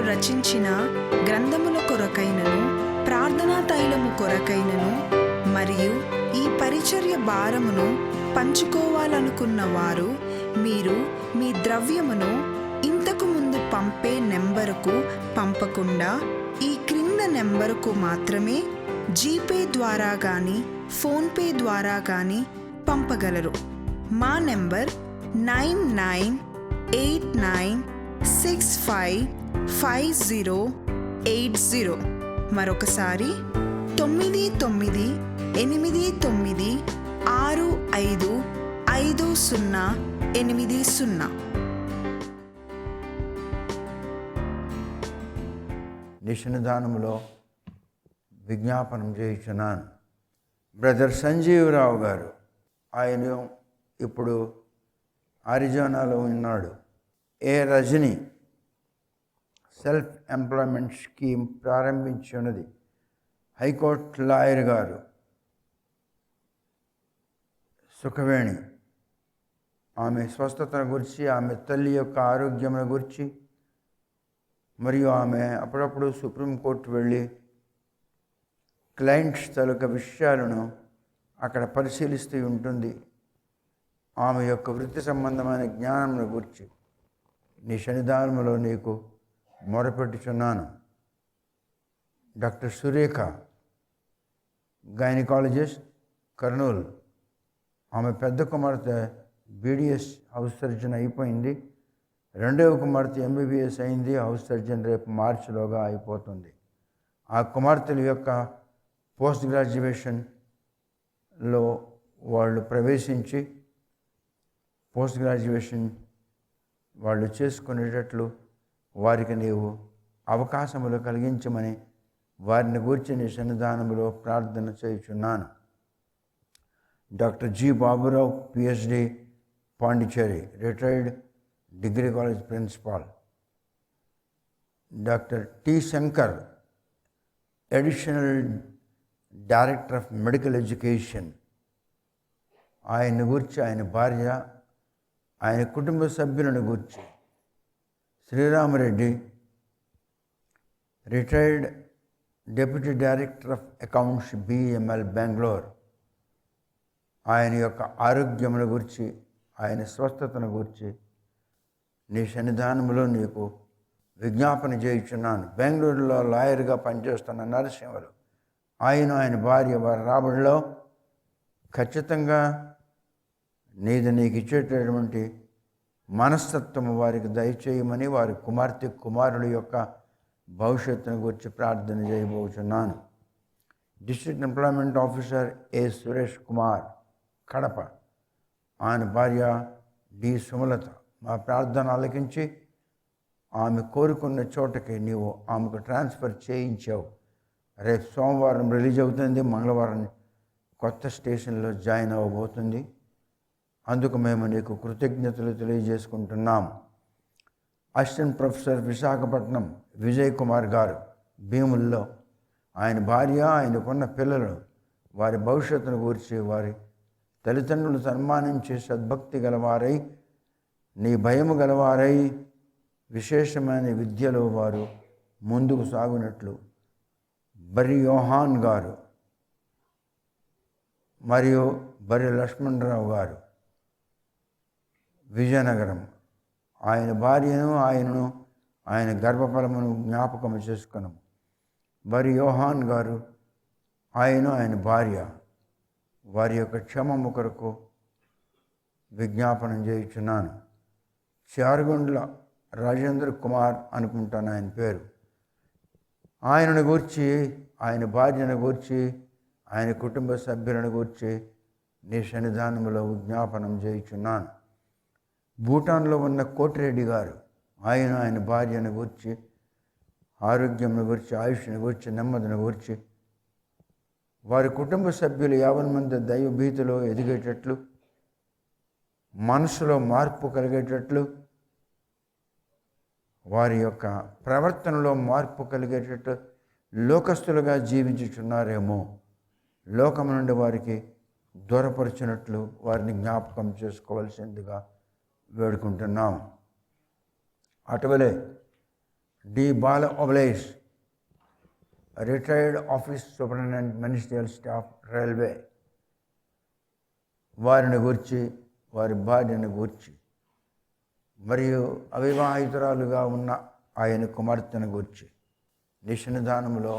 రచించిన గ్రంథముల కొరకైనను ప్రార్థనా తైలము కొరకైనను మరియు ఈ పరిచర్య భారమును పంచుకోవాలనుకున్న వారు మీరు మీ ద్రవ్యమును ఇంతకు ముందు పంపే నెంబరుకు పంపకుండా ఈ క్రింద నెంబరుకు మాత్రమే జీపే ద్వారా కానీ ఫోన్పే ద్వారా కానీ పంపగలరు. మా నెంబర్ 9989655080. మరొకసారి 9989655080. నిషనిధానములో విజ్ఞాపనం చేయుచున్నాను. బ్రదర్ సంజీవరావు గారు, ఆయన ఇప్పుడు అరిజోనాలో ఉన్నాడు. A Rajani self employment scheme ప్రారంభించున్నది. హైకోర్టు లాయర్ గారు సుఖవేణి, ఆమె స్వస్థతను గురించి, ఆమె తల్లి యొక్క ఆరోగ్యం గురించి, మరియు ఆమె అప్పుడప్పుడు సుప్రీంకోర్టు వెళ్ళి క్లయింట్స్ తాలూకా విషయాలను అక్కడ పరిశీలిస్తూ ఉంటుంది. ఆమె యొక్క వృత్తి సంబంధమైన జ్ఞానం గురించి నీ సన్నిధానములో నీకు మొరపెట్టుచున్నాను. Doctor Surekha, gynaecologist, Kurnool. ఆమె పెద్ద కుమార్తె బీడిఎస్ హౌస్ సర్జన్ అయిపోయింది. రెండవ కుమార్తె ఎంబీబీఎస్ అయింది. హౌస్ సర్జన్ రేపు మార్చిలోగా అయిపోతుంది. ఆ కుమార్తెల యొక్క పోస్ట్ గ్రాడ్యుయేషన్లో వాళ్ళు ప్రవేశించి పోస్ట్ గ్రాడ్యుయేషన్ వాళ్ళు చేసుకునేటట్లు వారికి నీవు అవకాశములు కలిగించమని వారిని గూర్చి నీ సన్నిధానములో ప్రార్థన చేయుచున్నాను. Doctor G Baburao, PhD, Pondicherry, retired degree college principal. Doctor T Shankar, additional director of medical education. ఆయన గురించి, ఆయన భార్య, ఆయన కుటుంబ సభ్యులను గురించి. Srirama Reddy, retired deputy director of accounts, BML, Bengaluru. ఆయన యొక్క ఆరోగ్యముల గురించి, ఆయన స్వస్థతను గురించి నీ సన్నిధానంలో నీకు విజ్ఞాపన చేయుచున్నాను. బెంగళూరులో లాయర్గా పనిచేస్తున్న నరసింహులు, ఆయన భార్య వారి రాబడిలో ఖచ్చితంగా నీకు ఇచ్చేటటువంటి మనస్తత్వము వారికి దయచేయమని వారి కుమార్తె కుమారుల యొక్క భవిష్యత్తును గురించి ప్రార్థన చేయబోచున్నాను. డిస్ట్రిక్ట్ ఎంప్లాయ్మెంట్ ఆఫీసర్ ఏ సురేష్ కుమార్, కడప. ఆయన భార్య డి సుమలత. మా ప్రార్థన ఆలకించి ఆమె కోరుకున్న చోటకి నీవు ఆమెకు ట్రాన్స్ఫర్ చేయించావు. రేపు సోమవారం రిలీజ్ అవుతుంది, మంగళవారం కొత్త స్టేషన్లో జాయిన్ అవ్వబోతుంది. అందుకు మేము నీకు కృతజ్ఞతలు తెలియజేసుకుంటున్నాము. అసిస్టెంట్ ప్రొఫెసర్ విశాఖపట్నం విజయ్ కుమార్ గారు, భీముల్లో. ఆయన భార్య, ఆయనకున్న పిల్లలు వారి భవిష్యత్తును గురించి, వారి తల్లిదండ్రులు సన్మానించే సద్భక్తి గలవారై, నీ భయము గలవారై, విశేషమైన విద్యలో వారు ముందుకు సాగునట్లు. బరి యోహాన్ గారు మరియు బరి లక్ష్మణరావు గారు, విజయనగరం. ఆయన భార్యను, ఆయన గర్భఫలమును జ్ఞాపకం చేసుకున్నాము. బరి యోహాన్ గారు, ఆయన భార్య, వారి యొక్క క్షేమము కొరకు విజ్ఞాపనం చేయుచున్నాను. చారుగుండ్ల రాజేంద్ర కుమార్ అనుకుంటాను ఆయన పేరు. ఆయనను గూర్చి, ఆయన భార్యను గూర్చి, ఆయన కుటుంబ సభ్యులను గూర్చి నీ సన్నిధానములో విజ్ఞాపనం చేయుచున్నాను. భూటాన్లో ఉన్న కోటిరెడ్డి గారు, ఆయన భార్యను గూర్చి, ఆరోగ్యంను గురించి, ఆయుష్ను గురించి, నెమ్మదిని గురించి, వారి కుటుంబ సభ్యులు 50 మంది దైవభీతిలో ఎదిగేటట్లు, మనసులో మార్పు కలిగేటట్లు, వారి యొక్క ప్రవర్తనలో మార్పు కలిగేటట్టు లోకస్తులుగా జీవించుచున్నారేమో, లోకం నుండి వారికి దూరపరిచినట్లు వారిని జ్ఞాపకం చేసుకోవాల్సిందిగా వేడుకుంటున్నాం. అటువలే D Bala Obalesh, retired office superintendent ministerial staff railway, వారిని గూర్చి, వారి భార్యను గూర్చి, మరియు అవివాహితురాలుగా ఉన్న ఆయన కుమార్తెను గూర్చి నీ సన్నిధానములో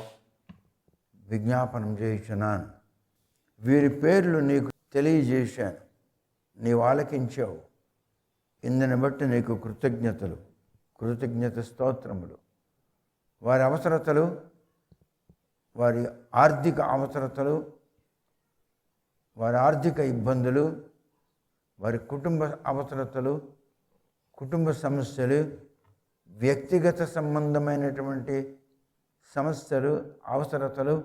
విజ్ఞాపనం చేయుచున్నాను. వీరి పేర్లు నీకు తెలియజేశాను, నీవు ఆలకించావు. ఇందుని బట్టి నీకు కృతజ్ఞత స్తోత్రములు. వారి అవసరతలు, వారి ఆర్థిక అవసరతలు, వారి ఆర్థిక ఇబ్బందులు, వారి కుటుంబ అవసరతలు, కుటుంబ సమస్యలు, వ్యక్తిగత సంబంధమైనటువంటి సమస్యలు, అవసరతలు,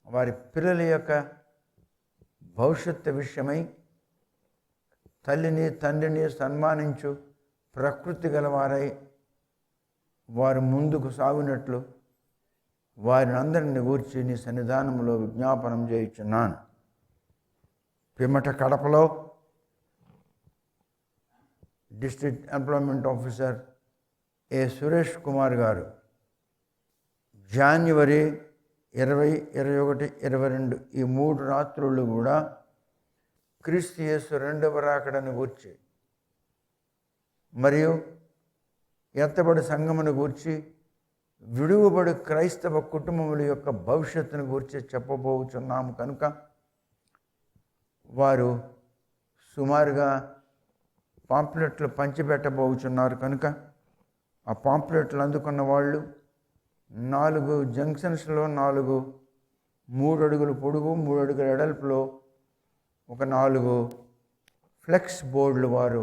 వారి పిల్లల యొక్క భవిష్యత్తు విషయమై తల్లిని తండ్రిని సన్మానించు ప్రకృతి గలవారై వారు ముందుకు సాగునట్లు వారిని అందరిని గూర్చి నీ సన్నిధానంలో విజ్ఞాపనం చేయుచున్నాను. పిమ్మట కడపలో డిస్ట్రిక్ట్ ఎంప్లాయ్మెంట్ ఆఫీసర్ ఏ సురేష్ కుమార్ గారు జనవరి 20, 21, 22 ఈ 3 రాత్రులు కూడా క్రీస్తు యేసు రెండవ రాకడను గూర్చి మరియు ఎత్తబడి సంఘమును గూర్చి విడువబడి క్రైస్తవ కుటుంబముల యొక్క భవిష్యత్తును గూర్చి చెప్పబోచున్నాము కనుక వారు సుమారుగా పాంప్లెట్లు పంచిపెట్టబోచున్నారు కనుక ఆ పాంప్లెట్లు అందుకున్న వాళ్ళు 4 జంక్షన్స్లో 3 అడుగులు పొడుగు 3 అడుగుల ఎడల్పులో ఒక 4 ఫ్లెక్స్ బోర్డులు వారు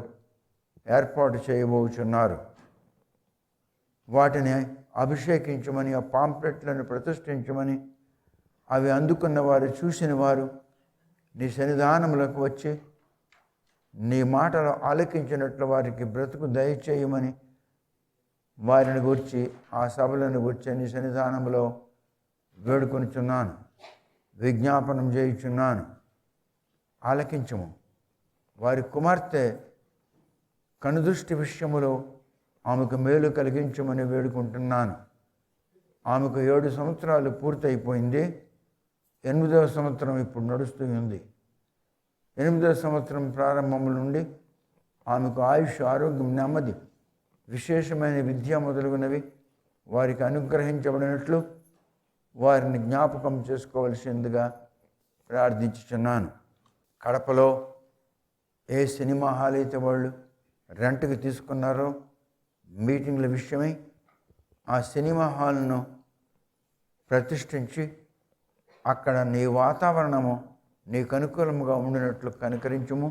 ఏర్పాటు చేయబోచున్నారు. వాటిని అభిషేకించమని, ఆ పాంప్లెట్లను ప్రతిష్ఠించమని, అవి అందుకున్న వారు చూసిన వారు నీ సన్నిధానములకు వచ్చి నీ మాటలు ఆలకించినట్లు వారికి బ్రతుకు దయచేయమని వారిని గూర్చి, ఆ సభలను గూర్చి నీ సన్నిధానంలో వేడుకొనుచున్నాను, విజ్ఞాపనం చేయుచున్నాను. ఆలకించము. వారి కుమార్తె కనుదృష్టి విషయములో ఆమెకు మేలు కలిగించమని వేడుకుంటున్నాను. ఆమెకు 7 సంవత్సరాలు పూర్తయిపోయింది. 8వ సంవత్సరం ఇప్పుడు నడుస్తూ ఉంది. 8వ సంవత్సరం ప్రారంభం నుండి ఆమెకు ఆయుష్, ఆరోగ్యం, నెమ్మది, విశేషమైన విద్య మొదలుగునవి వారికి అనుగ్రహించబడినట్లు వారిని జ్ఞాపకం చేసుకోవలసిందిగా ప్రార్థించుచున్నాను. కడపలో ఏ సినిమా హాల్ అయితే వాళ్ళు రెంట్కి తీసుకున్నారో మీటింగ్ల విషయమై ఆ సినిమా హాల్ను ప్రతిష్ఠించి అక్కడ నీ వాతావరణము నీకు అనుకూలముగా ఉండినట్లు కనికరించుము.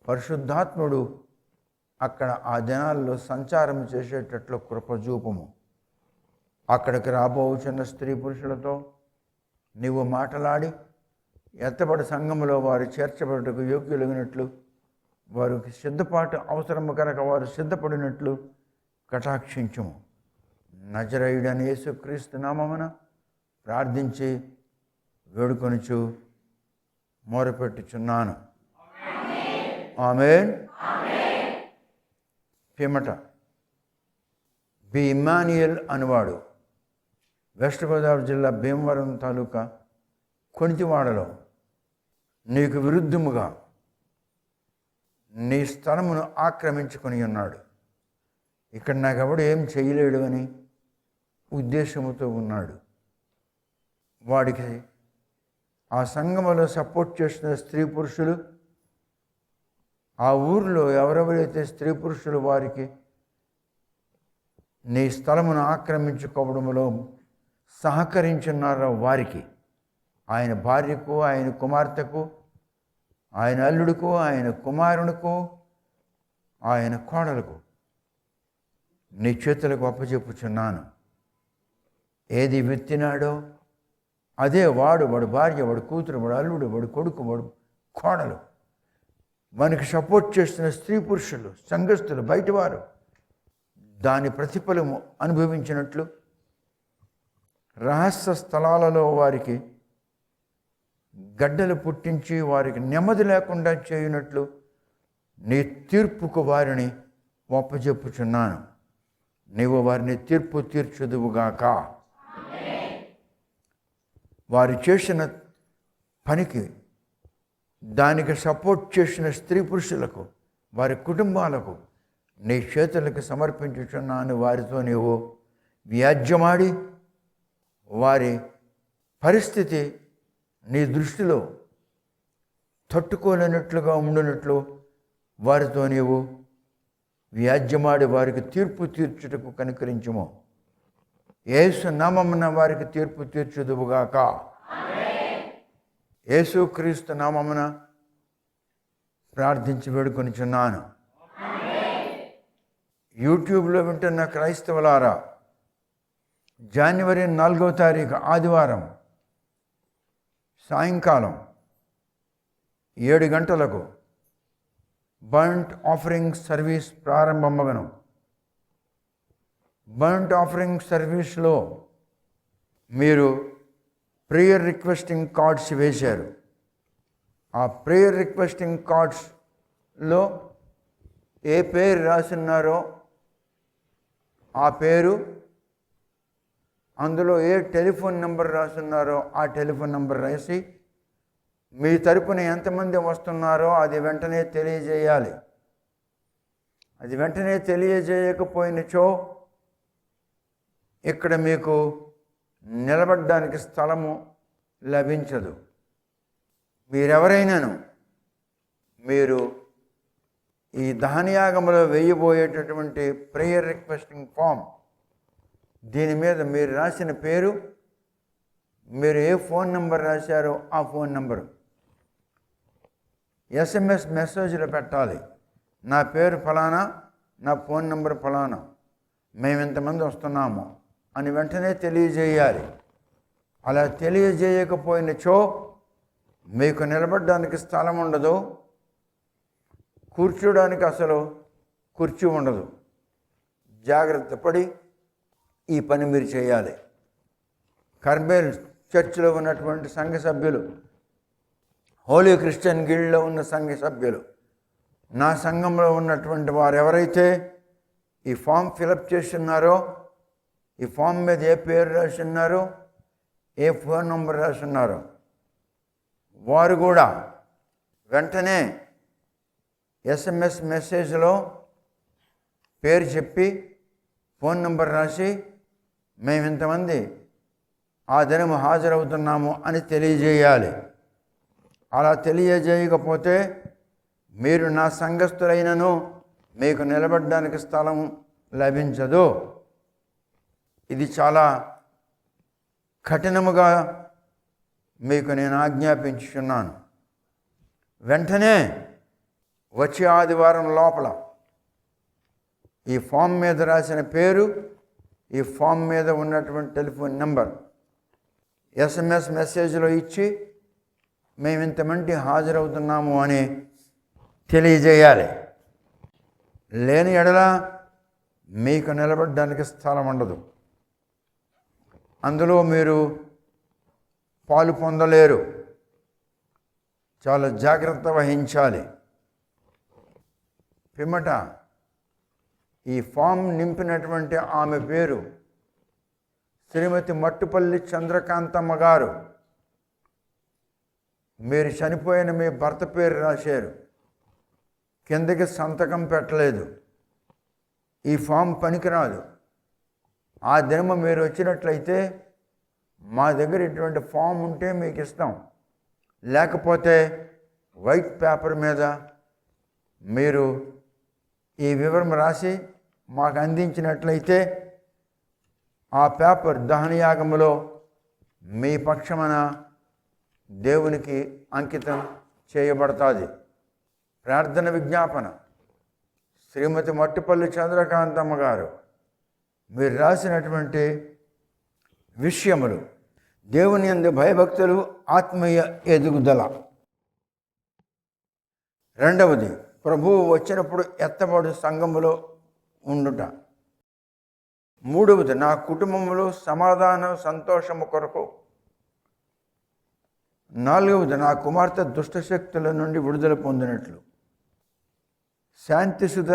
పరిశుద్ధాత్ముడు అక్కడ ఆ దినాల్లో సంచారం చేసేటట్లు కృపజూపము. అక్కడికి రాబోచున్న స్త్రీ పురుషులతో నీవు మాట్లాడి ఎత్తబడి సంఘములో వారు చేర్చబడుటకు యోగ్యులగినట్లు వారికి సిద్ధపాటు అవసరము కనుక వారు సిద్ధపడినట్లు కటాక్షించుము. నజరేయుడైన యేసుక్రీస్తు నామమున ప్రార్థించి వేడుకొనుచు మొరపెట్టుచున్నాను. ఆమేన్. పిమ్మట బి ఇమ్మాన్యుయల్ అనువాడు వెస్ట్ గోదావరి జిల్లా భీమవరం తాలూకా కొణితివాడలో నీకు విరుద్ధముగా నీ స్థలమును ఆక్రమించుకొని ఉన్నాడు. ఇక్కడ నాకెవడు ఏం చేయలేడు అని ఉద్దేశముతో ఉన్నాడు. వాడికి ఆ సంఘములో సపోర్ట్ చేసిన స్త్రీ పురుషులు, ఆ ఊరిలో ఎవరెవరైతే స్త్రీ పురుషులు వారికి నీ స్థలమును ఆక్రమించుకోవడంలో సహకరించున్నారో వారికి, ఆయన భార్యకు, ఆయన కుమార్తెకు, ఆయన అల్లుడుకు, ఆయన కుమారునికు, ఆయన కోడలకు నీ చేతులకు అప్పచెప్పుచున్నాను. ఏది విత్తినాడో అదే వాడు భార్య, వాడు కూతురు, వాడు అల్లుడు, వాడు కొడుకు, వాడు కోడలు, మనకి సపోర్ట్ చేస్తున్న స్త్రీ పురుషులు, సంఘస్థులు, బయటవారు దాని ప్రతిఫలము అనుభవించినట్లు రహస్య స్థలాలలో వారికి గడ్డలు పుట్టించి వారికి నెమ్మది లేకుండా చేయునట్లు నీ తీర్పుకు వారిని ఒప్పజెప్పుచున్నాను. నీవు వారిని తీర్పు తీర్చుదువుగాక. వారు చేసిన పనికి దానికి సపోర్ట్ చేసిన స్త్రీ పురుషులకు, వారి కుటుంబాలకు నీ చేతులకు సమర్పించుచున్నాను. వారితో నీవు వ్యాజ్యమాడి వారి పరిస్థితి నీ దృష్టిలో తట్టుకోలేనట్లుగా ఉండినట్లు వారితో నీవు వ్యాజ్యమాడి వారికి తీర్పు తీర్చుటకు కనికరించుము. యేసు నామమున వారికి తీర్పు తీర్చుదువుగాక. యేసు క్రీస్తు నామమున ప్రార్థించి వేడుకొనిచున్నాను. యూట్యూబ్లో వింటున్న క్రైస్తవులారా, జనవరి 4వ తారీఖు ఆదివారం సాయంకాలం 7 గంటలకు బర్ంట్ ఆఫరింగ్ సర్వీస్ ప్రారంభమగను. బర్ంట్ ఆఫరింగ్ సర్వీస్లో మీరు ప్రేయర్ రిక్వెస్టింగ్ కార్డ్స్ వేశారు. ఆ ప్రేయర్ రిక్వెస్టింగ్ కార్డ్స్లో ఏ పేరు రాసిన్నారో ఆ పేరు, అందులో ఏ టెలిఫోన్ నెంబర్ రాస్తున్నారో ఆ టెలిఫోన్ నెంబర్ రాసి మీ తరపున ఎంతమంది వస్తున్నారో అది వెంటనే తెలియజేయాలి. అది వెంటనే తెలియజేయకపోయినచో ఇక్కడ మీకు నిలబడడానికి స్థలము లభించదు. మీరెవరైనాను మీరు ఈ దహనయాగంలో వేయబోయేటటువంటి ప్రేయర్ రిక్వెస్టింగ్ ఫామ్, దీని మీద మీరు రాసిన పేరు, మీరు ఏ ఫోన్ నెంబర్ రాశారో ఆ ఫోన్ నెంబరు SMS మెసేజ్లో పెట్టాలి. నా పేరు ఫలానా, నా ఫోన్ నెంబర్ ఫలానా, మేము ఇంతమంది వస్తున్నాము అని వెంటనే తెలియజేయాలి. అలా తెలియజేయకపోయినచో మీకు నిలబడడానికి స్థలం ఉండదు, కూర్చోడానికి అసలు కుర్చీ ఉండదు. జాగ్రత్త పడి ఈ పని మీరు చేయాలి. కర్బేల్ చర్చిలో ఉన్నటువంటి సంఘ సభ్యులు, హోలీ క్రిస్టియన్ గిల్డ్లో ఉన్న సంఘ సభ్యులు, నా సంఘంలో ఉన్నటువంటి వారు ఎవరైతే ఈ ఫామ్ ఫిలప్ చేస్తున్నారో, ఈ ఫామ్ మీద ఏ పేరు రాసిన్నారో, ఏ ఫోన్ నెంబర్ రాసిన్నారో వారు కూడా వెంటనే SMS మెసేజ్లో పేరు చెప్పి ఫోన్ నెంబర్ రాసి మేము ఇంతమంది ఆ దినము హాజరవుతున్నాము అని తెలియజేయాలి. అలా తెలియజేయకపోతే మీరు నా సంఘస్థులైనను మీకు నిలబడడానికి స్థలం లభించదు. ఇది చాలా కఠినముగా మీకు నేను ఆజ్ఞాపించుచున్నాను. వెంటనే వచ్చే ఆదివారం లోపల ఈ ఫామ్ మీద రాసిన పేరు, ఈ ఫామ్ మీద ఉన్నటువంటి టెలిఫోన్ నెంబర్ SMS మెసేజ్లో ఇచ్చి మేము ఇంతమంది హాజరవుతున్నాము అని తెలియజేయాలి. లేని ఎడల మీకు నిలబడడానికి స్థలం ఉండదు, అందులో మీరు పాలు పొందలేరు. చాలా జాగ్రత్త వహించాలి. పిమ్మట ఈ ఫామ్ నింపినటువంటి ఆమె పేరు శ్రీమతి మట్టుపల్లి చంద్రకాంతమ్మ గారు. మీరు చనిపోయిన మీ భర్త పేరు రాశారు, కిందకి సంతకం పెట్టలేదు. ఈ ఫామ్ పనికిరాదు. ఆ దినము మీరు వచ్చినట్లయితే మా దగ్గర ఇటువంటి ఫామ్ ఉంటే మీకు ఇస్తాం, లేకపోతే వైట్ పేపర్ మీద మీరు ఈ వివరం రాసి మాకు అందించినట్లయితే ఆ పేపర్ దహనయాగములో మీ పక్షమున దేవునికి అంకితం చేయబడుతుంది. ప్రార్థన విజ్ఞాపన. శ్రీమతి మట్టుపల్లి చంద్రకాంతమ్మ గారు, మీరు రాసినటువంటి విషయములు దేవుని యందు భయభక్తులు, ఆత్మీయ ఎదుగుదల. రెండవది, ప్రభువు వచ్చినప్పుడు ఎత్తబడు సంఘములో ఉండుట. మూడవది, నా కుటుంబంలో సమాధానం సంతోషము కొరకు. నాలుగవది, నా కుమార్తె దుష్టశక్తుల నుండి విడుదల పొందినట్లు. శాంతిసుధ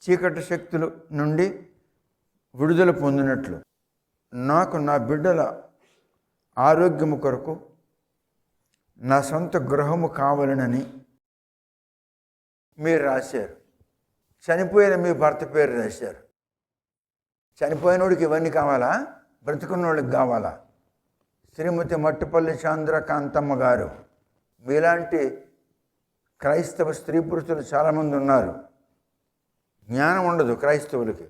చీకటి శక్తుల నుండి విడుదల పొందినట్లు నాకు నా బిడ్డల ఆరోగ్యము కొరకు నా సొంత గృహము కావాలనని మీరు రాశారు. చనిపోయిన మీ భర్త పేరు రాశారు. చనిపోయినోడికి ఇవన్నీ కావాలా? బ్రతుకున్నోడికి కావాలా? శ్రీమతి మట్టుపల్లి చంద్రకాంతమ్మ గారు, మీలాంటి క్రైస్తవ స్త్రీ పురుషులు చాలామంది ఉన్నారు. జ్ఞానం ఉండదు క్రైస్తవులకి,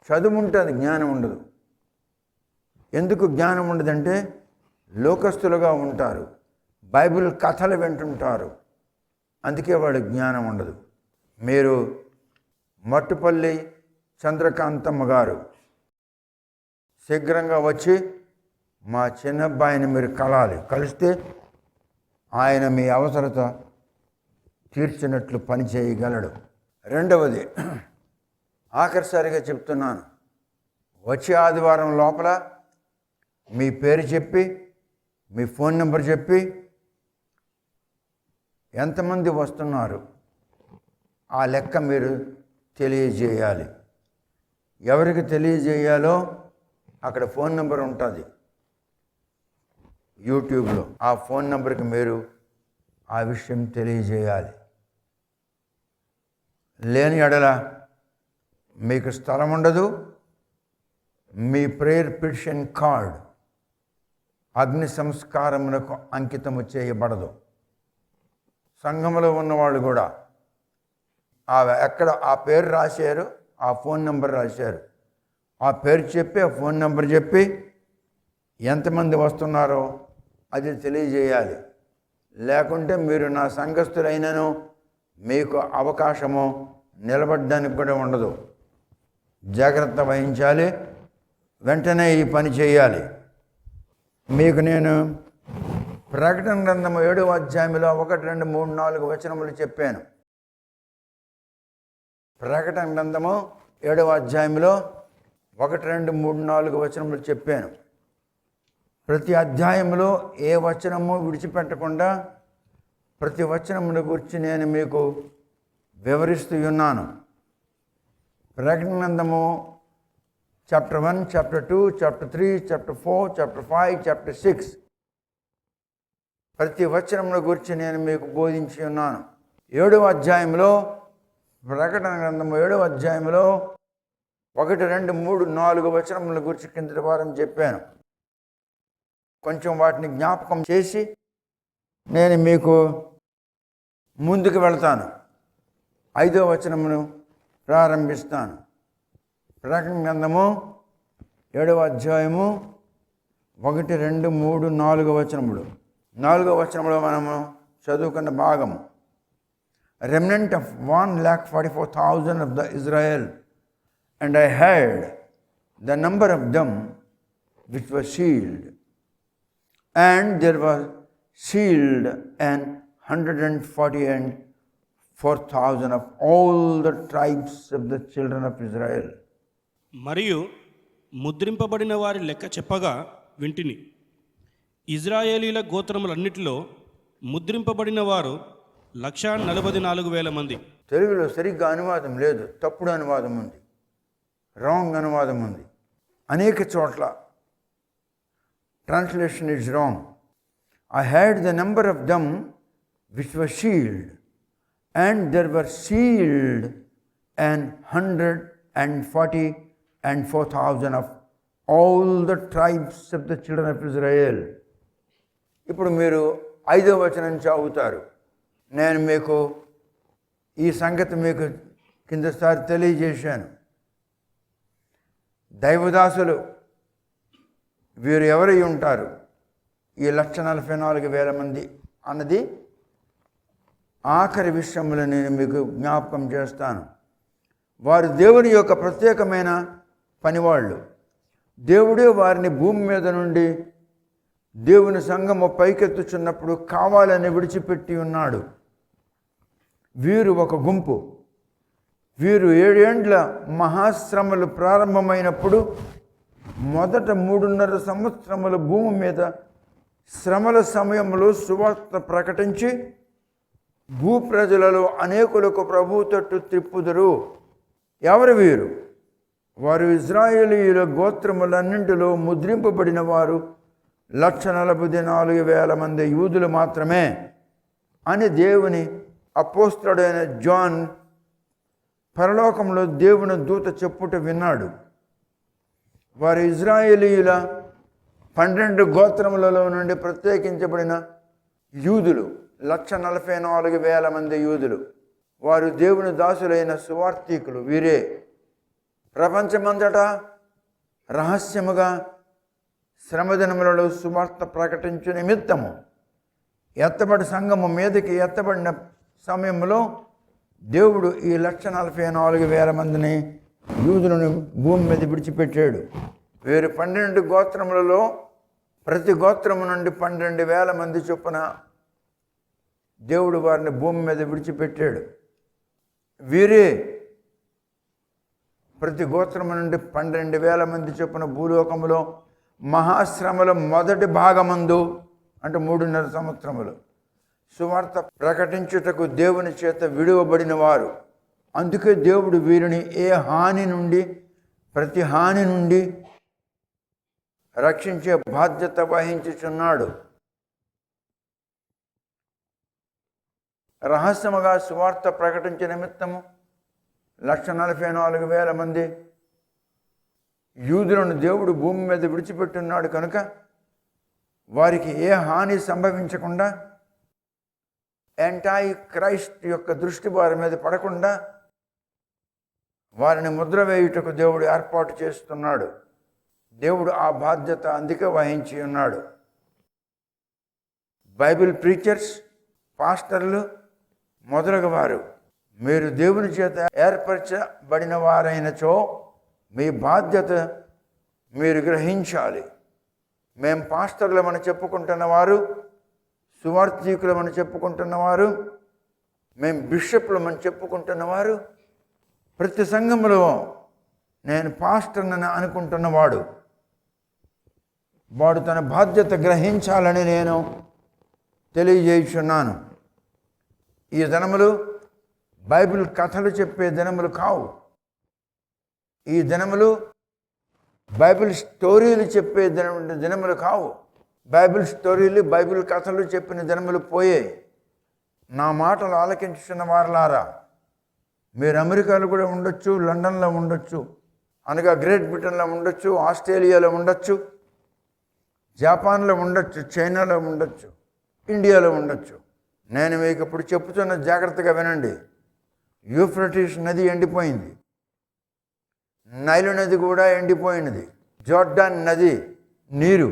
చదువు ఉంటుంది, జ్ఞానం ఉండదు. ఎందుకు జ్ఞానం ఉండదంటే లోకస్తులుగా ఉంటారు, బైబిల్ కథలు వింటుంటారు, అందుకే వాళ్ళకి జ్ఞానం ఉండదు. మీరు మట్టుపల్లి చంద్రకాంతమ్మ గారు శీఘ్రంగా వచ్చి మా చిన్నబ్బాయిని మీరు కలిస్తే ఆయన మీ అవసరత తీర్చినట్లు పని చేయగలడు. రెండవది, ఆఖరిసారిగా చెప్తున్నాను, వచ్చే ఆదివారం లోపల మీ పేరు చెప్పి మీ ఫోన్ నెంబర్ చెప్పి ఎంతమంది వస్తున్నారు ఆ లెక్క మీరు తెలియజేయాలి. ఎవరికి తెలియజేయాలో అక్కడ ఫోన్ నెంబర్ ఉంటుంది యూట్యూబ్లో. ఆ ఫోన్ నెంబర్కి మీరు ఆ విషయం తెలియజేయాలి. లేని ఎడల మీకు స్థలం ఉండదు, మీ ప్రేయర్ పిటిషన్ కార్డ్ అగ్ని సంస్కారమునకు అంకితము చేయబడదు. సంఘంలో ఉన్నవాళ్ళు కూడా ఎక్కడ ఆ పేరు రాశారు, ఆ ఫోన్ నెంబర్ రాశారు, ఆ పేరు చెప్పి ఆ ఫోన్ నెంబర్ చెప్పి ఎంతమంది వస్తున్నారో అది తెలియజేయాలి. లేకుంటే మీరు నా సంఘస్థులైనను మీకు అవకాశము నిలబడడానికి కూడా ఉండదు. జాగ్రత్త వహించాలి, వెంటనే ఈ పని చేయాలి. మీకు నేను ప్రకటన గ్రంథము 7వ అధ్యాయంలో 1, 2, 3, 4 వచనములు చెప్పాను. ప్రకటన గ్రంథము 7వ అధ్యాయంలో 1, 2, 3, 4 వచనములు చెప్పాను. ప్రతి అధ్యాయంలో ఏ వచనము విడిచిపెట్టకుండా ప్రతి వచనమును గురించి నేను మీకు వివరిస్తూ ఉన్నాను. ప్రకటన గ్రంథము chapter 1, chapter 2, chapter 3, chapter 4, chapter 5, chapter 6 ప్రతి వచనముల గురించి నేను మీకు బోధించి ఉన్నాను. 7వ అధ్యాయంలో ప్రకటన గ్రంథము 7వ అధ్యాయంలో 1, 2, 3, 4 వచనముల గురించి కిందటి వారం చెప్పాను. కొంచెం వాటిని జ్ఞాపకం చేసి నేను మీకు ముందుకు వెళ్తాను. 5వ వచనమును ప్రారంభిస్తాను. ప్రకటన గ్రంథము 7వ అధ్యాయము 1, 2, 3, 4 వచనములు. 4వ వచనంలో మనము చదువుకున్న భాగము, remnant of 1,44,000 of the Israel, and I heard the number of them which were sealed, and there was sealed and 144,000 of all the tribes of the children of Israel. మరియు ముద్రింపబడిన వారి లెక్క చెప్పగా వింటిని. ఇజ్రాయేలీల గోత్రములన్నిటిలో ముద్రింపబడిన వారు 144,000 మంది. తెలుగులో సరిగ్గా అనువాదం లేదు, తప్పుడు అనువాదం ఉంది, రాంగ్ అనువాదం ఉంది. అనేక చోట్ల translation is wrong. I heard the number of them which were sealed, and there were sealed and 144,000 of all the tribes of the children of Israel. ఇప్పుడు మీరు 5వ వచనం చదువుతారు. నేను మీకు ఈ సంగతి మీకు కిందసారి తెలియజేశాను. దైవదాసులు వీరు ఎవరై ఉంటారు? ఈ 144,000 మంది అన్నది ఆఖరి విషయంలో నేను మీకు జ్ఞాపకం చేస్తాను. వారు దేవుని యొక్క ప్రత్యేకమైన పనివాళ్ళు. దేవుడే వారిని భూమి మీద నుండి దేవుని సంఘము పైకెత్తుచున్నప్పుడు కావాలని విడిచిపెట్టి ఉన్నాడు. వీరు ఒక గుంపు. వీరు 7 ఏండ్ల మహాశ్రమలు ప్రారంభమైనప్పుడు మొదట 3.5 సంవత్సరముల భూమి మీద శ్రమల సమయంలో సువార్త ప్రకటించి భూప్రజలలో అనేకులకు ప్రభువు తట్టు త్రిప్పుదురు. ఎవరు వీరు? వారు ఇశ్రాయేలీయుల గోత్రములన్నింటిలో ముద్రింపబడిన వారు 144,000 మంది యూదులు మాత్రమే అని దేవుని అపోస్తలుడైన జాన్ పరలోకంలో దేవుని దూత చెప్పుట విన్నాడు. వారు ఇశ్రాయేలీయుల 12 గోత్రములలో నుండి ప్రత్యేకించబడిన యూదులు 144,000 మంది యూదులు. వారు దేవుని దాసులైన సువార్థికులు. వీరే ప్రపంచమంతటా రహస్యముగా శ్రమదినములలో సువార్త ప్రకటించు నిమిత్తము ఎత్తబడి సంఘము మీదకి ఎత్తబడిన సమయంలో దేవుడు ఈ 144,000 మందిని యూదులను భూమి మీద విడిచిపెట్టాడు. వీరు 12 గోత్రములలో ప్రతి గోత్రము నుండి 12,000 మంది చొప్పున దేవుడు వారిని భూమి మీద విడిచిపెట్టాడు. వీరే ప్రతి గోత్రము నుండి 12,000 మంది చొప్పున భూలోకములో మహాశ్రమల మొదటి భాగమందు అంటే 3.5 సంవత్సరములు సువార్త ప్రకటించుటకు దేవుని చేత విడువబడిన వారు. అందుకే దేవుడు వీరిని ప్రతి హాని నుండి రక్షించే బాధ్యత వహించుచున్నాడు. రహస్యముగా సువార్త ప్రకటించే నిమిత్తము 144,000 మంది యూదులను దేవుడు భూమి మీద విడిచిపెట్టున్నాడు కనుక వారికి ఏ హాని సంభవించకుండా యాంటాయి క్రైస్ట్ యొక్క దృష్టి వారి మీద పడకుండా వారిని ముద్ర వేయుటకు దేవుడు ఏర్పాటు చేస్తున్నాడు. దేవుడు ఆ బాధ్యత అందుకే వహించి ఉన్నాడు. బైబిల్ ప్రీచర్స్, పాస్టర్లు మొదలగు వారు మీరు దేవుని చేత ఏర్పరచబడిన వారైనచో మీ బాధ్యత మీరు గ్రహించాలి. మేము పాస్టర్లమని చెప్పుకుంటున్నవారు, సువార్థికులమని చెప్పుకుంటున్నవారు, మేము బిషప్లమని చెప్పుకుంటున్నవారు, ప్రతి సంఘంలో నేను పాస్టర్నని అనుకుంటున్నవాడు వాడు తన బాధ్యత గ్రహించాలని నేను తెలియజేయుచున్నాను. ఈ దినములు బైబిల్ కథలు చెప్పే దినములు కావు. ఈ దినములు బైబిల్ స్టోరీలు చెప్పే దినములు కావు. బైబిల్ స్టోరీలు, బైబిల్ కథలు చెప్పిన దినములు పోయే. నా మాటలు ఆలకించుచున్న వారలారా, మీరు అమెరికాలో కూడా ఉండొచ్చు, లండన్లో ఉండొచ్చు, అనగా గ్రేట్ బ్రిటన్లో ఉండొచ్చు, ఆస్ట్రేలియాలో ఉండొచ్చు, జపాన్లో ఉండొచ్చు, చైనాలో ఉండొచ్చు, ఇండియాలో ఉండొచ్చు. నేను మీకు ఇప్పుడు చెప్పుతున్న జాగ్రత్తగా వినండి. యూఫ్రటీస్ నది ఎండిపోయింది, నైలు నది కూడా ఎండిపోయినది. జోర్డాన్ నది నీరు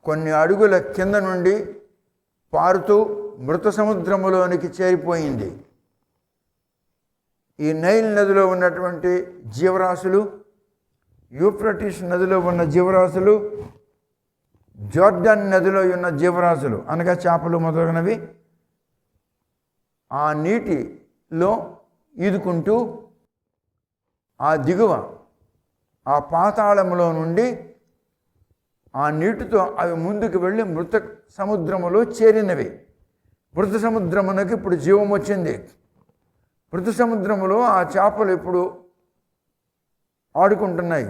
కొన్ని అడుగుల కింద నుండి పారుతూ మృత సముద్రములోనికి చేరిపోయింది. ఈ నైల్ నదిలో ఉన్నటువంటి జీవరాశులు, యూఫ్రటీస్ నదిలో ఉన్న జీవరాశులు, జోర్డాన్ నదిలో ఉన్న జీవరాశులు అనగా చేపలు మొదలగునవి ఆ నీటిలో ఈదుకుంటూ ఆ దిగువ ఆ పాతాళములో నుండి ఆ నీటితో అవి ముందుకు వెళ్ళి మృత సముద్రములో చేరినవి. మృత సముద్రమునకు ఇప్పుడు జీవం వచ్చింది. మృత సముద్రములో ఆ చేపలు ఇప్పుడు ఆడుకుంటున్నాయి,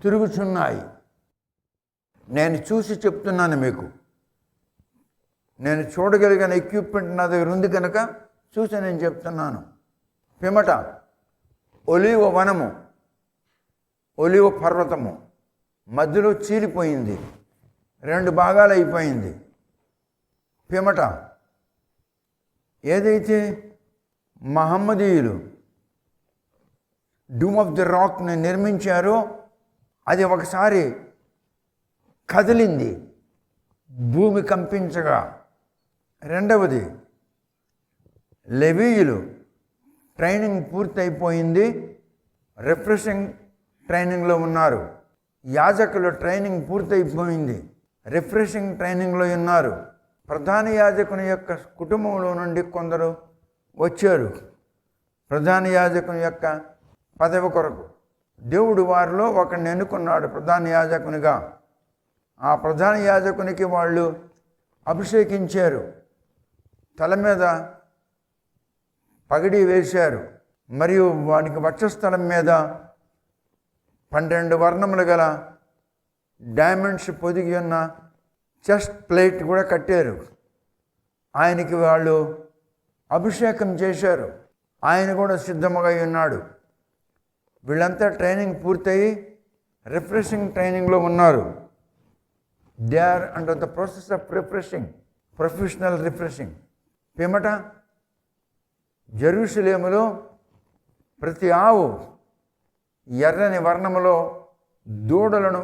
తిరుగుచున్నాయి. నేను చూసి చెప్తున్నాను మీకు. నేను చూడగలిగిన ఎక్విప్మెంట్ నా దగ్గర ఉంది కనుక చూసి నేను చెప్తున్నాను. పిమ్మట ఒలీవ వనము, ఒలీవ పర్వతము మధ్యలో చీలిపోయింది, 2 భాగాలు అయిపోయింది. పిమ్మట ఏదైతే మహమ్మదీయులు డూమ్ ఆఫ్ ది రాక్ని నిర్మించారో అది ఒకసారి కదిలింది, భూమి కంపించగా. రెండవది, లెవీయులు ట్రైనింగ్ పూర్తయిపోయింది, రిఫ్రెషింగ్ ట్రైనింగ్లో ఉన్నారు. యాజకులు ట్రైనింగ్ పూర్తయిపోయింది, రిఫ్రెషింగ్ ట్రైనింగ్లో ఉన్నారు. ప్రధాన యాజకుని యొక్క కుటుంబంలో నుండి కొందరు వచ్చారు ప్రధాన యాజకుని యొక్క పదవి కొరకు. దేవుడు వారిలో ఒకరిని ఎన్నుకున్నాడు ప్రధాన యాజకునిగా. ఆ ప్రధాన యాజకునికి వాళ్ళు అభిషేకించారు, తల మీద పగిడి వేశారు, మరియు వానికి వక్షస్థలం మీద 12 వర్ణములు గల డైమండ్స్ పొదిగి ఉన్న చెస్ట్ ప్లేట్ కూడా కట్టారు. ఆయనకి వాళ్ళు అభిషేకం చేశారు. ఆయన కూడా సిద్ధముగా ఉన్నాడు. వీళ్ళంతా ట్రైనింగ్ పూర్తయి రిఫ్రెషింగ్ ట్రైనింగ్లో ఉన్నారు. They are under the process of refreshing, professional refreshing. పిమ్మట జెరూసలేములో ప్రతి ఆవు ఎర్రని వర్ణములో దూడలను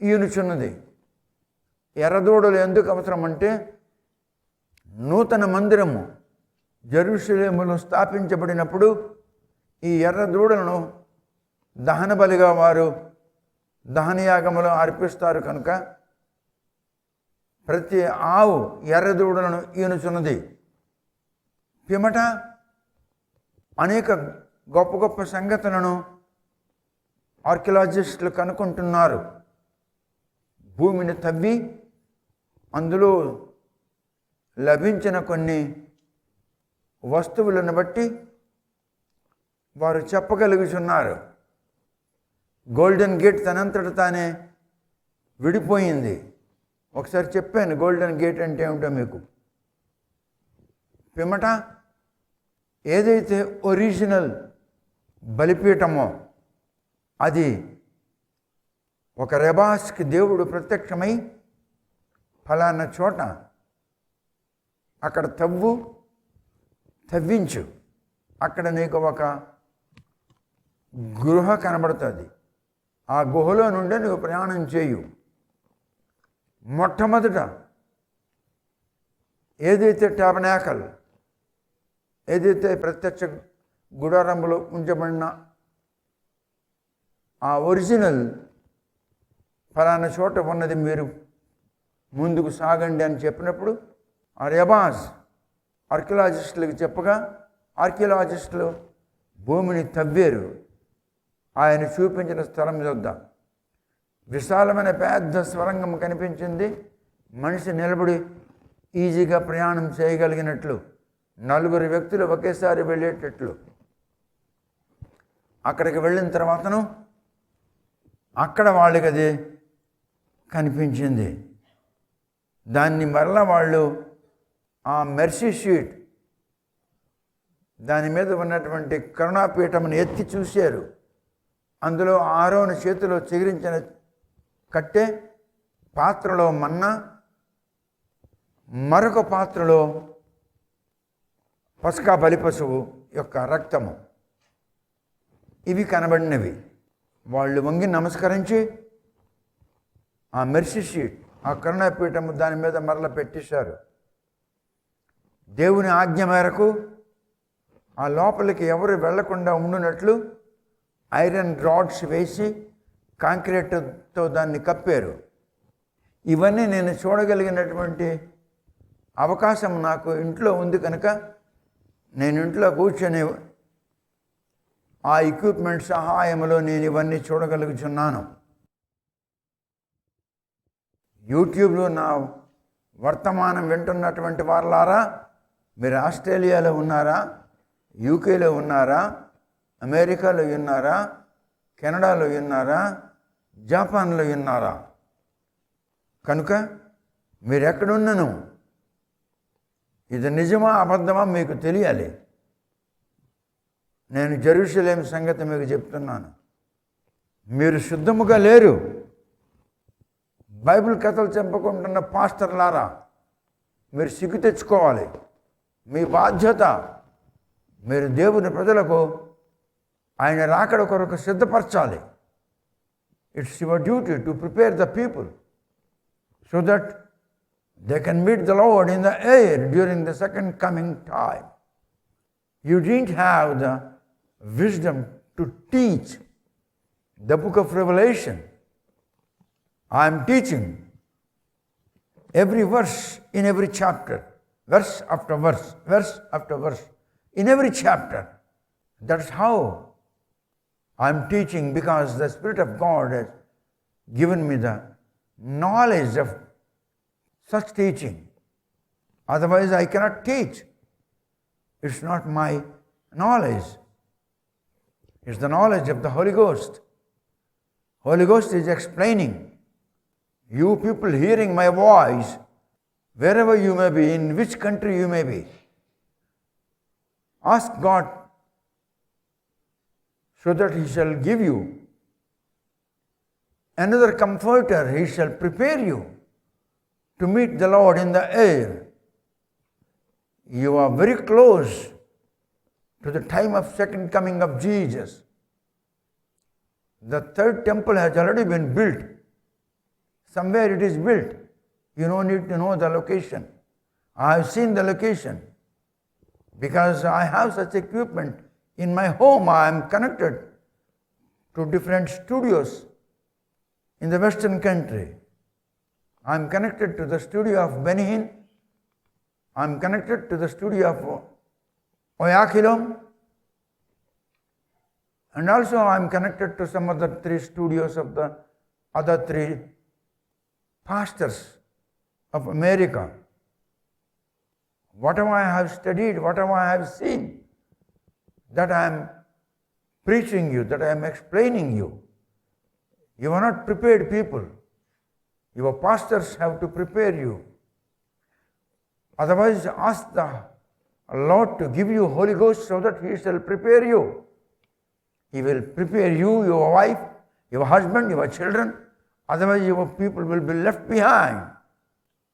ఈనుచున్నది. ఎర్రదూడలు ఎందుకు అవసరం అంటే, నూతన మందిరము జెరూసలేములో స్థాపించబడినప్పుడు ఈ ఎర్ర దూడలను దహన బలిగా వారు దహనయాగములో అర్పిస్తారు కనుక ప్రతి ఆవు ఎర్ర దూడలను ఈనుచున్నది. పిమ్మట అనేక గొప్ప గొప్ప సంగతులను ఆర్కియాలజిస్టులు కనుక్కుంటున్నారు. భూమిని తవ్వి అందులో లభించిన కొన్ని వస్తువులను బట్టి వారు చెప్పగలుగుతున్నారు. గోల్డెన్ గేట్ తనంతట తానే విడిపోయింది. ఒకసారి చెప్పాను గోల్డెన్ గేట్ అంటే ఏమిటో మీకు. పిమ్మట ఏదైతే ఒరిజినల్ బలిపీఠమో అది ఒక రెబాస్కి దేవుడు ప్రత్యక్షమై ఫలానా చోట అక్కడ తవ్వించు, అక్కడ నీకు ఒక గృహ కనబడుతుంది, ఆ గుహలో నుండి నువ్వు ప్రయాణం చేయు. మొట్టమొదట ఏదైతే టాబర్నాకల్, ఏదైతే ప్రత్యక్ష గుడారంలో ఉంచబడిన ఆ ఒరిజినల్ ఫలానా చోట ఉన్నది, మీరు ముందుకు సాగండి అని చెప్పినప్పుడు ఆ రెబాస్ ఆర్కియాలజిస్టులకు చెప్పగా ఆర్కియాలజిస్టులు భూమిని తవ్వారు. ఆయన చూపించిన స్థలం చూద్దాం. విశాలమైన పెద్ద స్వరంగం కనిపించింది. మనిషి నిలబడి ఈజీగా ప్రయాణం చేయగలిగినట్లు, 4 వ్యక్తులు ఒకేసారి వెళ్ళేటట్లు. అక్కడికి వెళ్ళిన తర్వాతను అక్కడ వాళ్ళకి అది కనిపించింది. దాన్ని మరలా వాళ్ళు ఆ మెర్సీ షీట్ దాని మీద ఉన్నటువంటి కరుణాపీఠమును ఎత్తి చూశారు. అందులో ఆరోను చేతిలో చిగురించిన కట్టె, పాత్రలో మన్నా, మరొక పాత్రలో పస్కా బలిపశువు యొక్క రక్తము, ఇవి కనబడినవి. వాళ్ళు వంగి నమస్కరించి ఆ మెర్సీ షీట్, ఆ కరుణాపీఠము దాని మీద మరల పెట్టేశారు. దేవుని ఆజ్ఞ మేరకు ఆ లోపలికి ఎవరు వెళ్లకుండా ఉండునట్లు ఐరన్ రాడ్స్ వేసి కాంక్రీట్తో దాన్ని కప్పారు. ఇవన్నీ నేను చూడగలిగినటువంటి అవకాశం నాకు ఇంట్లో ఉంది కనుక నేను ఇంట్లో కూర్చొని ఆ ఎక్విప్మెంట్ సహాయంలో నేను ఇవన్నీ చూడగలుగుతున్నాను. యూట్యూబ్లో నా వర్తమానం వింటున్నటువంటి వారులారా, మీరు ఆస్ట్రేలియాలో ఉన్నారా, యూకేలో ఉన్నారా, అమెరికాలో ఉన్నారా, కెనడాలో ఉన్నారా, జపాన్లో ఉన్నారా, కనుక మీరు ఎక్కడున్నను ఇది నిజమా అబద్ధమా మీకు తెలియాలి. నేను జెరూసలేం సంగతి మీకు చెప్తున్నాను. మీరు శుద్ధముగా లేరు. బైబిల్ కథలు చెప్పుకుంటున్న పాస్టర్లారా, మీరు సిగ్గు తెచ్చుకోవాలి. మీ బాధ్యత, మీరు దేవుని ప్రజలకు ఆయన రాకడ కొరకు సిద్ధపరచాలి. It's your duty to prepare the people so that they can meet the Lord in the air during the second coming time. You didn't have the wisdom to teach the book of Revelation. I am teaching every verse in every chapter, verse after verse, verse after verse, in every chapter. That's how I am teaching, because the Spirit of God has given me the knowledge of such teaching. Otherwise I cannot teach. It's not my knowledge. It's the knowledge of the Holy Ghost. Holy Ghost is explaining. You people hearing my voice, wherever you may be, in which country you may be, ask God so that He shall give you another comforter. He shall prepare you to meet the Lord in the air. You are very close to the time of second coming of Jesus. The third temple has already been built. Somewhere it is built. You don't need to know the location. I have seen the location because I have such equipment. In my home, I am connected to different studios in the Western country. I am connected to the studio of Benny Hinn. I am connected to the studio of Oyakilom. And also I am connected to some other 3 studios of the other 3 pastors of America. Whatever I have studied, whatever I have seen, that I am preaching you, that I am explaining you. You are not prepared people. Your pastors have to prepare you. Otherwise, ask the Lord to give you Holy Ghost so that He shall prepare you. He will prepare you, your wife, your husband, your children. Otherwise, your people will be left behind.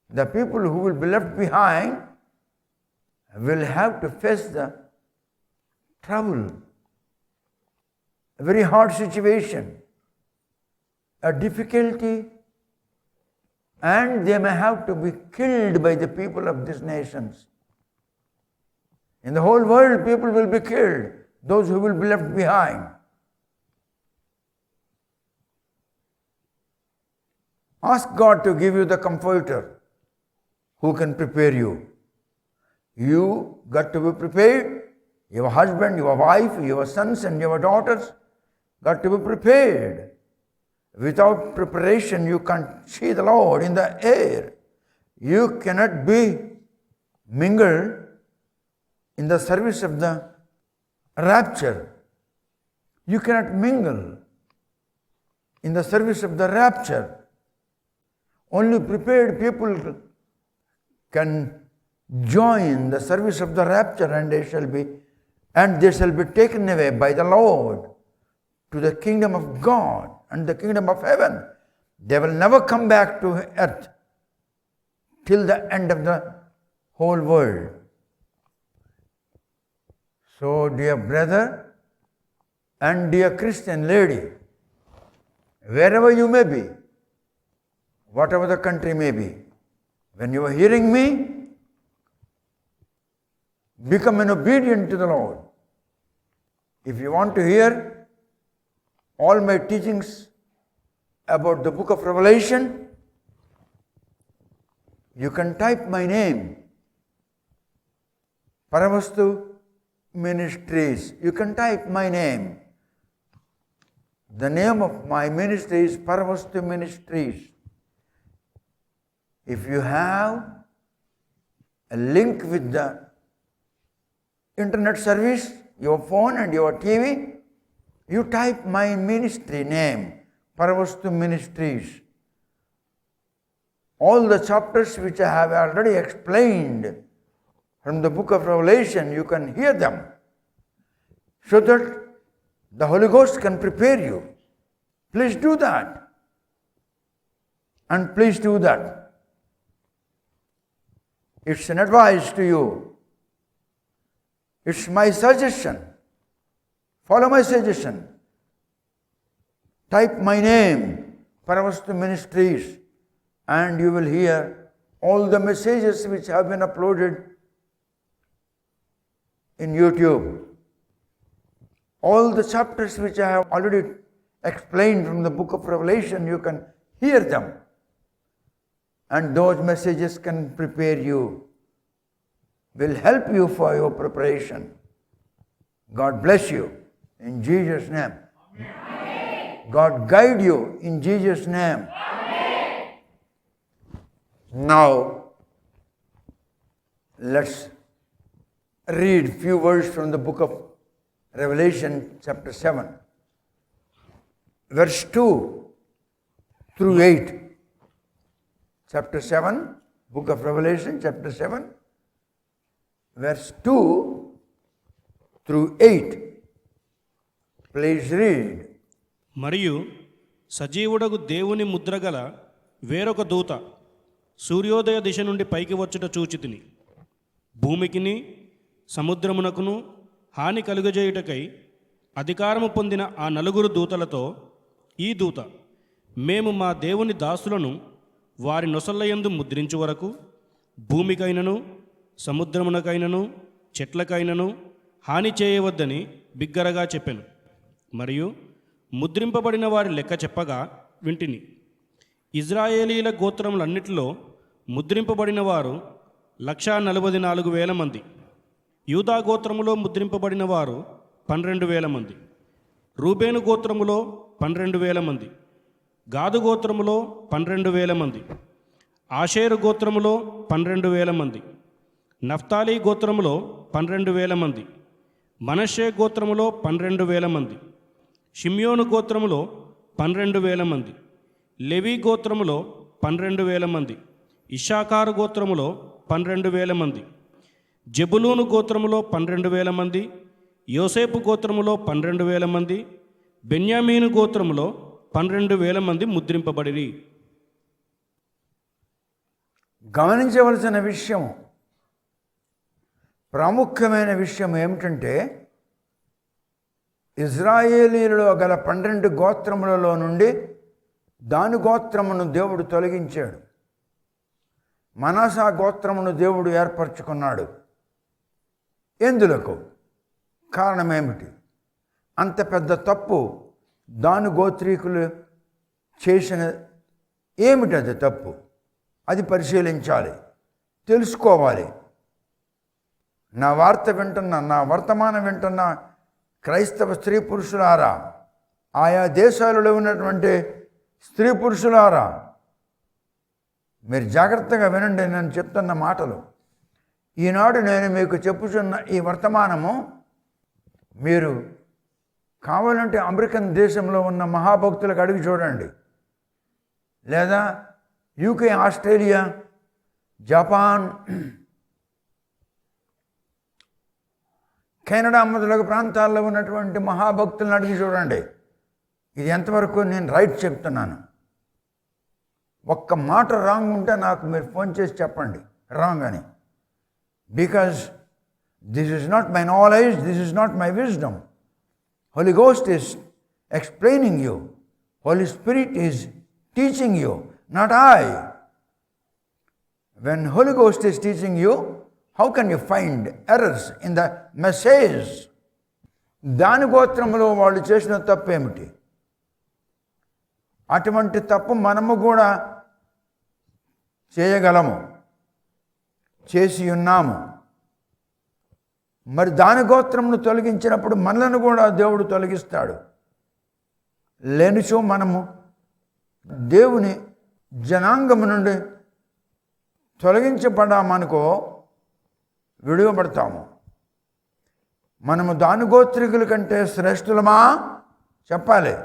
The people who will be left behind will have to face the trouble, a very hard situation, a difficulty, and they may have to be killed by the people of these nations. In the whole world, people will be killed, those who will be left behind. Ask God to give you the comforter who can prepare you. You got to be prepared. Your husband, your wife, your sons and your daughters got to be prepared. Without preparation, you can't see the Lord in the air. You cannot be mingled in the service of the rapture. You cannot mingle in the service of the rapture. Only prepared people can join the service of the rapture, and they shall be taken away by the Lord to the kingdom of God and the kingdom of heaven. They will never come back to earth till the end of the whole world. So, dear brother and dear Christian lady, wherever you may be, whatever the country may be, when you are hearing me, become an obedient to the Lord. If you want to hear all my teachings about the book of Revelation, you can type my name, Paravastu Ministries. You can type my name. The name of my ministry is Paravastu Ministries. If you have a link with the internet service, your phone and your TV, you type my ministry name, Paravastu Ministries. All the chapters which I have already explained from the book of Revelation, you can hear them, so that the Holy Ghost can prepare you. Please do that. And please do that. It's an advice to you. It's my suggestion. Follow my suggestion. Type my name, Paravastu Ministries, and you will hear all the messages which have been uploaded in YouTube. All the chapters which I have already explained from the book of Revelation, you can hear them. And those messages can prepare you, will help you for your preparation. God bless you in Jesus' name. Amen. God guide you in Jesus' name. Amen. Now, let's read few words from the book of Revelation chapter 7, verse 2 through 8. Chapter 7, book of Revelation chapter 7, verse 2 through 8. Please read. మరియు సజీవుడగు దేవుని ముద్రగల వేరొక దూత సూర్యోదయ దిశ నుండి పైకి వచ్చుట చూచితిని. భూమికిని సముద్రమునకును హాని కలుగజేయుటకై అధికారము పొందిన ఆ నలుగురు దూతలతో ఈ దూత, మేము మా దేవుని దాసులను వారి నొసళ్ళయందు ముద్రించు వరకు భూమికైనను సముద్రమునకైనను చెట్లకైనను హాని చేయవద్దని బిగ్గరగా చెప్పెను. మరియు ముద్రింపబడిన వారి లెక్క చెప్పగా వింటిని. ఇజ్రాయేలీల గోత్రములన్నిటిలో ముద్రింపబడిన వారు 144,000 మంది. యూదా గోత్రములో ముద్రింపబడిన వారు 12,000 మంది. రూబేను గోత్రములో 12,000 మంది. గాదు గోత్రములో 12,000 మంది. ఆషేరు గోత్రములో 12,000 మంది. నఫ్తాలి గోత్రములో 12,000 మంది. మనష్షే గోత్రములో 12,000 మంది. షిమ్యోను గోత్రములో 12,000 మంది. లెవీ గోత్రములో 12,000 మంది. ఇశ్శాఖారు గోత్రములో 12,000 మంది. జెబులూను గోత్రములో 12,000 మంది. యోసేపు గోత్రములో 12,000 మంది. బెన్యామీను గోత్రములో 12,000 మంది ముద్రింపబడిరి. గమనించవలసిన విషయం, ప్రాముఖ్యమైన విషయం ఏమిటంటే, ఇజ్రాయేలీలలో గల 12 గోత్రములలో నుండి దాను గోత్రమును దేవుడు తొలగించాడు. మనసా గోత్రమును దేవుడు ఏర్పరచుకున్నాడు. ఎందులకు? కారణం ఏమిటి? అంత పెద్ద తప్పు దాను గోత్రీకులు చేసిన ఏమిటి? అది తప్పు, అది పరిశీలించాలి, తెలుసుకోవాలి. నా వార్త వింటున్న, నా వర్తమానం వింటున్న క్రైస్తవ స్త్రీ పురుషులారా, ఆయా దేశాలలో ఉన్నటువంటి స్త్రీ పురుషులారా, మీరు జాగ్రత్తగా వినండి నేను చెప్తున్న మాటలు. ఈనాడు నేను మీకు చెప్పుచున్న ఈ వర్తమానము మీరు కావాలంటే అమెరికన్ దేశంలో ఉన్న మహాభక్తులకు అడిగి చూడండి, లేదా యూకే, ఆస్ట్రేలియా, జపాన్, కెనడా మొదలగు ప్రాంతాల్లో ఉన్నటువంటి మహాభక్తులను అడిగి చూడండి. ఇది ఎంతవరకు నేను రైట్ చెప్తున్నాను. ఒక్క మాట రాంగ్ ఉంటే నాకు మీరు ఫోన్ చేసి చెప్పండి రాంగ్ అని. Because this is not my knowledge, this is not my wisdom. Holy Ghost is explaining you. Holy Spirit is teaching you, not I. When Holy Ghost is teaching you, how can you find errors in the message? దాని గోత్రంలో వాళ్ళు చేసిన తప్పు ఏమిటి? అటువంటి తప్పు మనము కూడా చేయగలము, చేసి ఉన్నాము. మరి దాని గోత్రమును తొలగించినప్పుడు మనలను కూడా దేవుడు తొలగిస్తాడు. లేనిచో మనము దేవుని జనాంగము నుండి తొలగించబడామనుకో విడువబడతాము. మనము దాని గోత్రికుల కంటే శ్రేష్ఠులమా? చెప్పాలి.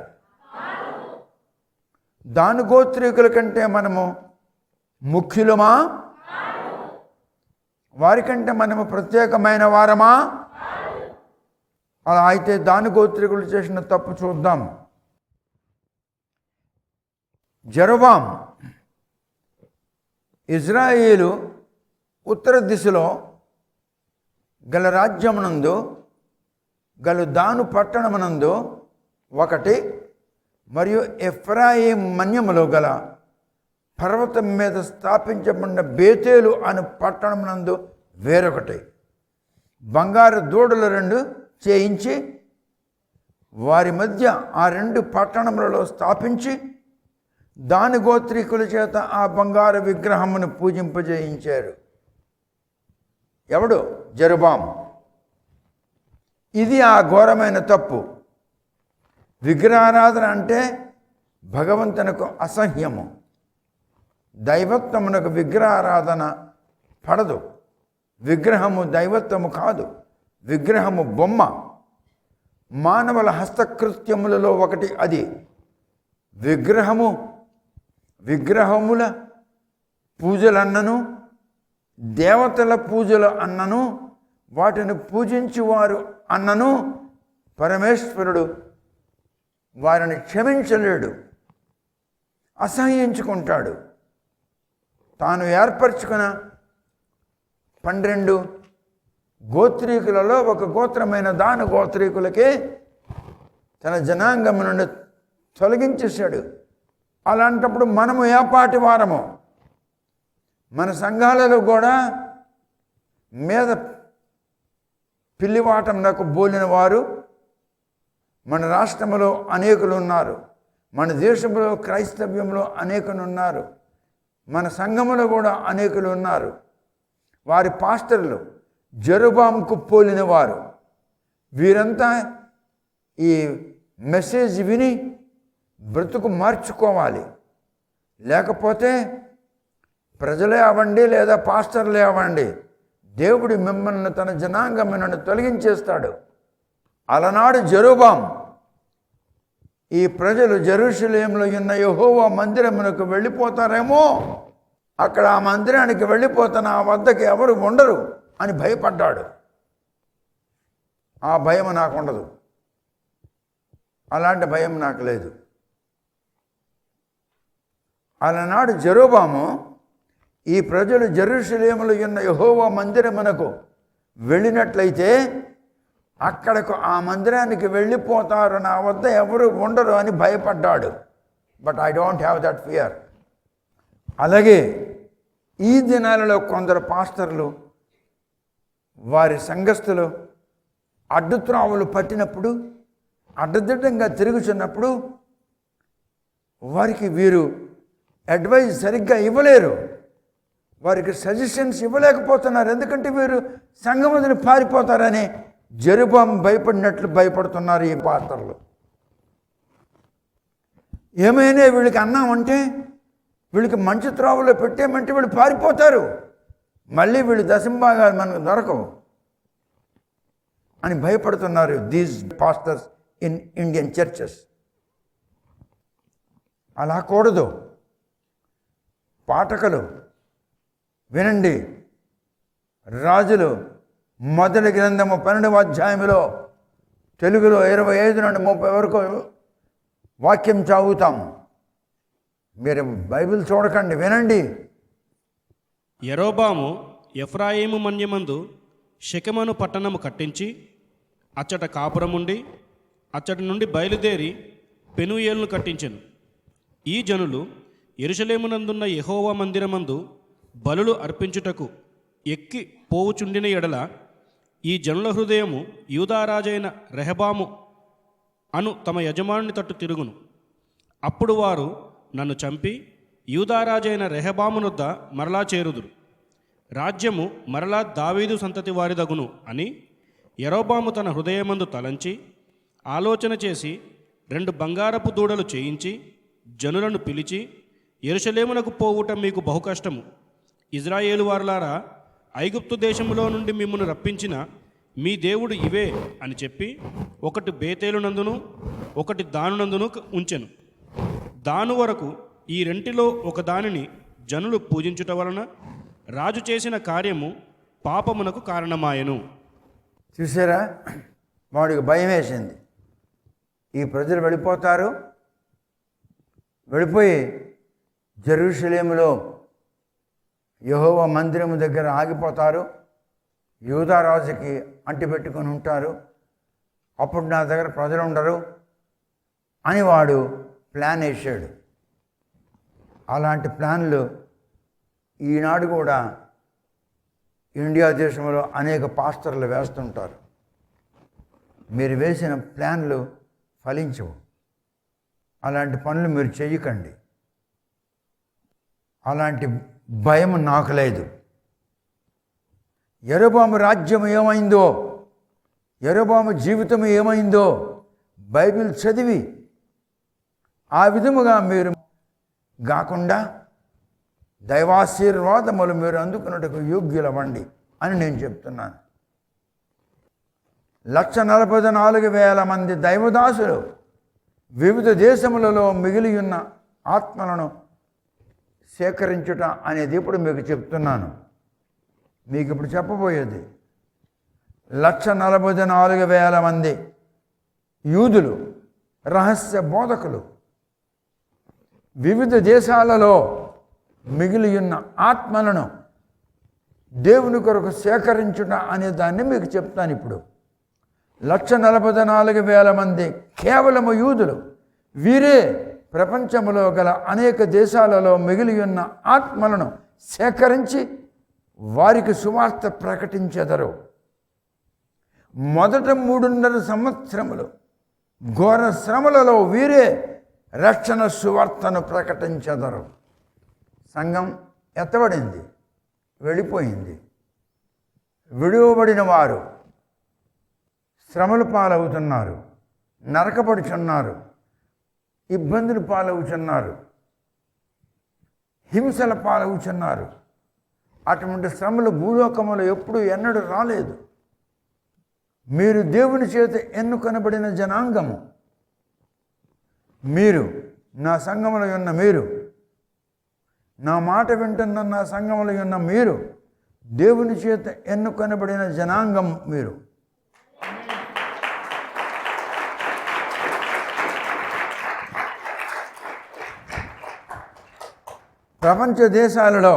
దాని గోత్రికుల కంటే మనము ముఖ్యులమా? వారికంటే మనము ప్రత్యేకమైన వారమా? అలా అయితే దాని గోత్రికులు చేసిన తప్పు చూద్దాం. జెరొబాము ఇజ్రాయేలు ఉత్తర దిశలో గల రాజ్యమునందు గల దాను పట్టణమునందు ఒకటి, మరియు ఎఫ్రాయిం మన్యములో గల పర్వతం మీద స్థాపించబడిన బేతేలు అను పట్టణమునందు వేరొకటి. బంగారు దూడలు 2 చేయించి వారి మధ్య ఆ 2 పట్టణములలో స్థాపించి దాని గోత్రీకుల చేత ఆ బంగారు విగ్రహమును పూజింపజేయించారు. ఎవడు? జెరొబాము. ఇది ఆ ఘోరమైన తప్పు. విగ్రహారాధన అంటే భగవంతునకు అసహ్యము. దైవత్వమునకు విగ్రహారాధన పడదు. విగ్రహము దైవత్వము కాదు, విగ్రహము బొమ్మ. మానవుల హస్తకృత్యములలో ఒకటి అది. విగ్రహముల పూజలన్నను, దేవతల పూజలు అన్నను, వాటిని పూజించువారు అన్నను పరమేశ్వరుడు వారిని క్షమించలేడు, అసహ్యించుకుంటాడు. తాను ఏర్పరచుకున్న 12 గోత్రీకులలో ఒక గోత్రమైన దాని గోత్రీకులకే తన జనాంగం నుండి తొలగించేశాడు. అలాంటప్పుడు మనము ఏ పాటి వారము? మన సంఘాలలో కూడా మీద పిల్లివాటంనకు బోలిన వారు మన రాష్ట్రంలో అనేకులు ఉన్నారు, మన దేశంలో క్రైస్తవ్యంలో అనేకులు ఉన్నారు, మన సంఘములో కూడా అనేకులు ఉన్నారు. వారి పాస్టర్లు జెరుబాముకు పోలిన వారు. వీరంతా ఈ మెసేజ్ విని బ్రతుకు మార్చుకోవాలి. లేకపోతే ప్రజలే అవ్వండి లేదా పాస్టర్లే అవ్వండి, దేవుడు మిమ్మల్ని తన జనాంగములను తొలగించేస్తాడు. అలనాడు జెరుబాం ఈ ప్రజలు జెరూషలేములో ఉన్న యెహోవా మందిరమునకు వెళ్ళిపోతారేమో, అక్కడ ఆ మందిరానికి వెళ్ళిపోతే నా వద్దకు ఎవరు ఉండరు అని భయపడ్డాడు. ఆ భయం నాకు ఉండదు, అలాంటి భయం నాకు లేదు. అలనాడు జెరుబాము ఈ ప్రజలు జెరూషలేములో ఉన్న యెహోవా మందిరమునకు వెళ్ళినట్లయితే అక్కడకు ఆ మందిరానికి వెళ్ళిపోతారు, నా వద్ద ఎవరు ఉండరు అని భయపడ్డాడు. But I don't have that fear. అలాగే ఈ దినాలలో కొందరు పాస్టర్లు వారి సంఘస్థులు అడ్డుత్రావులు పట్టినప్పుడు, అడ్డదిడ్డంగా తిరుగుతున్నప్పుడు వారికి వీరు అడ్వైజ్ సరిగ్గా ఇవ్వలేరు, వారికి సజెషన్స్ ఇవ్వలేకపోతున్నారు. ఎందుకంటే వీరు సంఘం వదిలి పారిపోతారని జెరుబాం భయపడినట్లు భయపడుతున్నారు ఈ పాస్టర్లు. ఏమైనా వీళ్ళకి అన్నామంటే, వీళ్ళకి మంచి త్రోవలో పెట్టేమంటే వీళ్ళు పారిపోతారు, మళ్ళీ వీళ్ళు దశంభాగాలు మనకు దొరకవు అని భయపడుతున్నారు these pastors in Indian churches. అలా కూడదు. పాఠకులు వినండి, రాజులు మొదటి గ్రంథము 12వ అధ్యాయంలో తెలుగులో 25 నుండి 30 వరకు వాక్యం చదువుతాము. మీరు బైబిల్ చూడకండి, వినండి. యరొబాము ఎఫ్రాయిము మన్యమందు షెకెమను పట్టణము కట్టించి అచ్చట కాపురముండి అచ్చటి నుండి బయలుదేరి పెనూయేలును కట్టించెను. ఈ జనులు యెరూషలేమునందున్న యెహోవా మందిరమందు బలులు అర్పించుటకు ఎక్కి పోవుచుండిన ఎడల ఈ జనుల హృదయము యూదారాజైన రెహబాము అను తమ యజమానుని తట్టు తిరుగును. అప్పుడు వారు నన్ను చంపి యూదారాజైన రెహబామునొద్ద మరలా చేరుదురు, రాజ్యము మరలా దావీదు సంతతి వారిదగును అని యరొబాము తన హృదయమందు తలంచి ఆలోచన చేసి 2 బంగారపు దూడలు చేయించి జనులను పిలిచి, యెరూషలేమునకు పోవుట మీకు బహుకష్టము, ఇజ్రాయేలు వారులారా, ఐగుప్తు దేశములో నుండి మిమ్మును రప్పించిన మీ దేవుడు ఇవే అని చెప్పి ఒకటి బేతేలునందును ఒకటి దానునందును ఉంచెను. దాను వరకు ఈ రెంటిలో ఒక దానిని జనులు పూజించుట వలన రాజు చేసిన కార్యము పాపమునకు కారణమాయెను. చూసారా, వాడికి భయం వేసింది. ఈ ప్రజలు వెళ్ళిపోతారు, వెళ్ళిపోయి జెరూషలేములో యెహోవా మందిరము దగ్గర ఆగిపోతారు, యూదారాజుకి అంటిపెట్టుకొని ఉంటారు, అప్పుడు నా దగ్గర ప్రజలు ఉండరు అని వాడు ప్లాన్ వేసాడు. అలాంటి ప్లాన్లు ఈనాడు కూడా ఇండియా దేశంలో అనేక పాస్టర్లు వేస్తుంటారు. మీరు వేసిన ప్లాన్లు ఫలించవు. అలాంటి పనులు మీరు చెయ్యకండి. అలాంటి భయం నాకు లేదు. యరొబాము రాజ్యం ఏమైందో, యరొబాము జీవితం ఏమైందో బైబిల్ చదివి ఆ విధముగా మీరు కాకుండా దైవాశీర్వాదములు మీరు అందుకున్నట్టుకు యోగ్యులవ్వండి అని నేను చెప్తున్నాను. 144,000 మంది దైవదాసులు వివిధ దేశములలో మిగిలి ఉన్న ఆత్మలను సేకరించుట అనేది ఇప్పుడు మీకు చెప్తున్నాను. మీకు ఇప్పుడు చెప్పబోయేది 144,000 మంది యూదులు, రహస్య బోధకులు వివిధ దేశాలలో మిగిలి ఉన్న ఆత్మలను దేవుని కొరకు సేకరించుట అనే దాన్ని మీకు చెప్తాను. ఇప్పుడు 144,000 మంది కేవలము యూదులు. వీరే ప్రపంచంలో గల అనేక దేశాలలో మిగిలి ఉన్న ఆత్మలను సేకరించి వారికి సువార్త ప్రకటించెదరు. మొదట 3.5 సంవత్సరములు ఘోర శ్రమలలో వీరే రక్షణ సువార్తను ప్రకటించెదరు. సంఘం ఎత్తబడింది, వెళ్ళిపోయింది. విడువబడిన వారు శ్రమలు పాలవుతున్నారు, నరకబడుచున్నారు, ఇబ్బందులు పాలవుచున్నారు, హింసల పాలవుచున్నారు. అటువంటి శ్రమలు భూలోకములో ఎప్పుడు ఎన్నడూ రాలేదు. మీరు దేవుని చేత ఎన్నుకొనబడిన జనాంగము. మీరు నా సంఘములో ఉన్న మీరు, నా మాట వింటున్న నా సంఘములో ఉన్న మీరు దేవుని చేత ఎన్నుకొనబడిన జనాంగం. మీరు ప్రపంచ దేశాలలో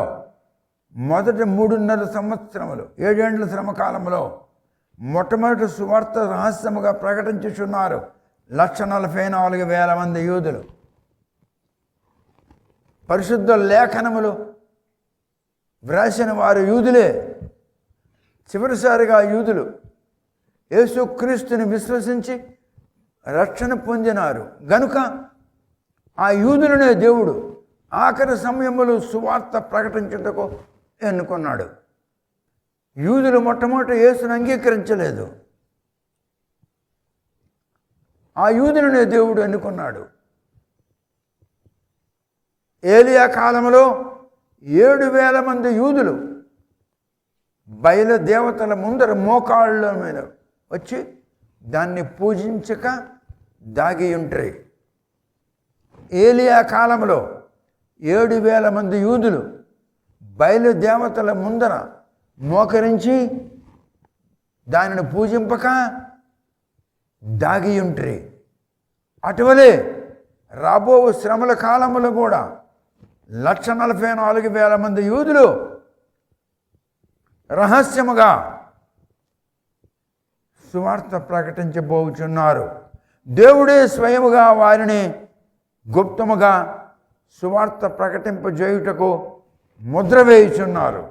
మొదటి 3.5 సంవత్సరములు 7 ఏండ్ల శ్రమకాలంలో మొట్టమొదటి సువార్త రహస్యముగా ప్రకటించుచున్నారు 144,000 మంది యూదులు. పరిశుద్ధ లేఖనములు వ్రాసిన వారు యూదులే. చివరిసారిగా యూదులు యేసుక్రీస్తుని విశ్వసించి రక్షణ పొందినారు గనుక ఆ యూదులనే దేవుడు ఆఖరి సమయములో సువార్త ప్రకటించుటకు ఎన్నుకున్నాడు. యూదులు మొట్టమొదటి యేసును అంగీకరించలేదు. ఆ యూదులనే దేవుడు ఎన్నుకున్నాడు. ఏలియా కాలంలో 7,000 మంది యూదులు బయలు దేవతల ముందర మోకాళ్ళ మీద వచ్చి దాన్ని పూజించక దాగి ఉంటాయి. ఏలియా కాలంలో 7,000 మంది యూదులు బయలు దేవతల ముందర మోకరించి దానిని పూజింపక దాగి ఉంటాయి. అటువలే రాబో శ్రమల కాలంలో కూడా 144,000 మంది యూదులు రహస్యముగా సువార్త ప్రకటించబోచున్నారు. దేవుడే స్వయముగా వారిని గుప్తముగా సువార్త ప్రకటింపజేయుటకు ముద్ర వేయుచున్నారు.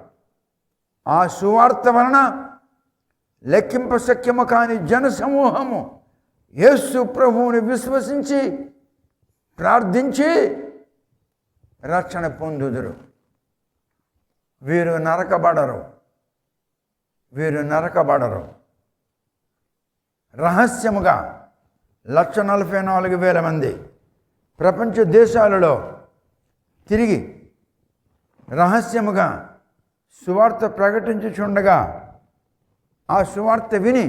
ఆ సువార్త వలన లెక్కింపశక్యము కాని జనసమూహము యేసు ప్రభువుని విశ్వసించి ప్రార్థించి రక్షణ పొందుదురు. వీరు నరకబడరు. రహస్యముగా 144,000 మంది ప్రపంచ దేశాలలో తిరిగి రహస్యముగా సువార్త ప్రకటించుచుండగా ఆ సువార్త విని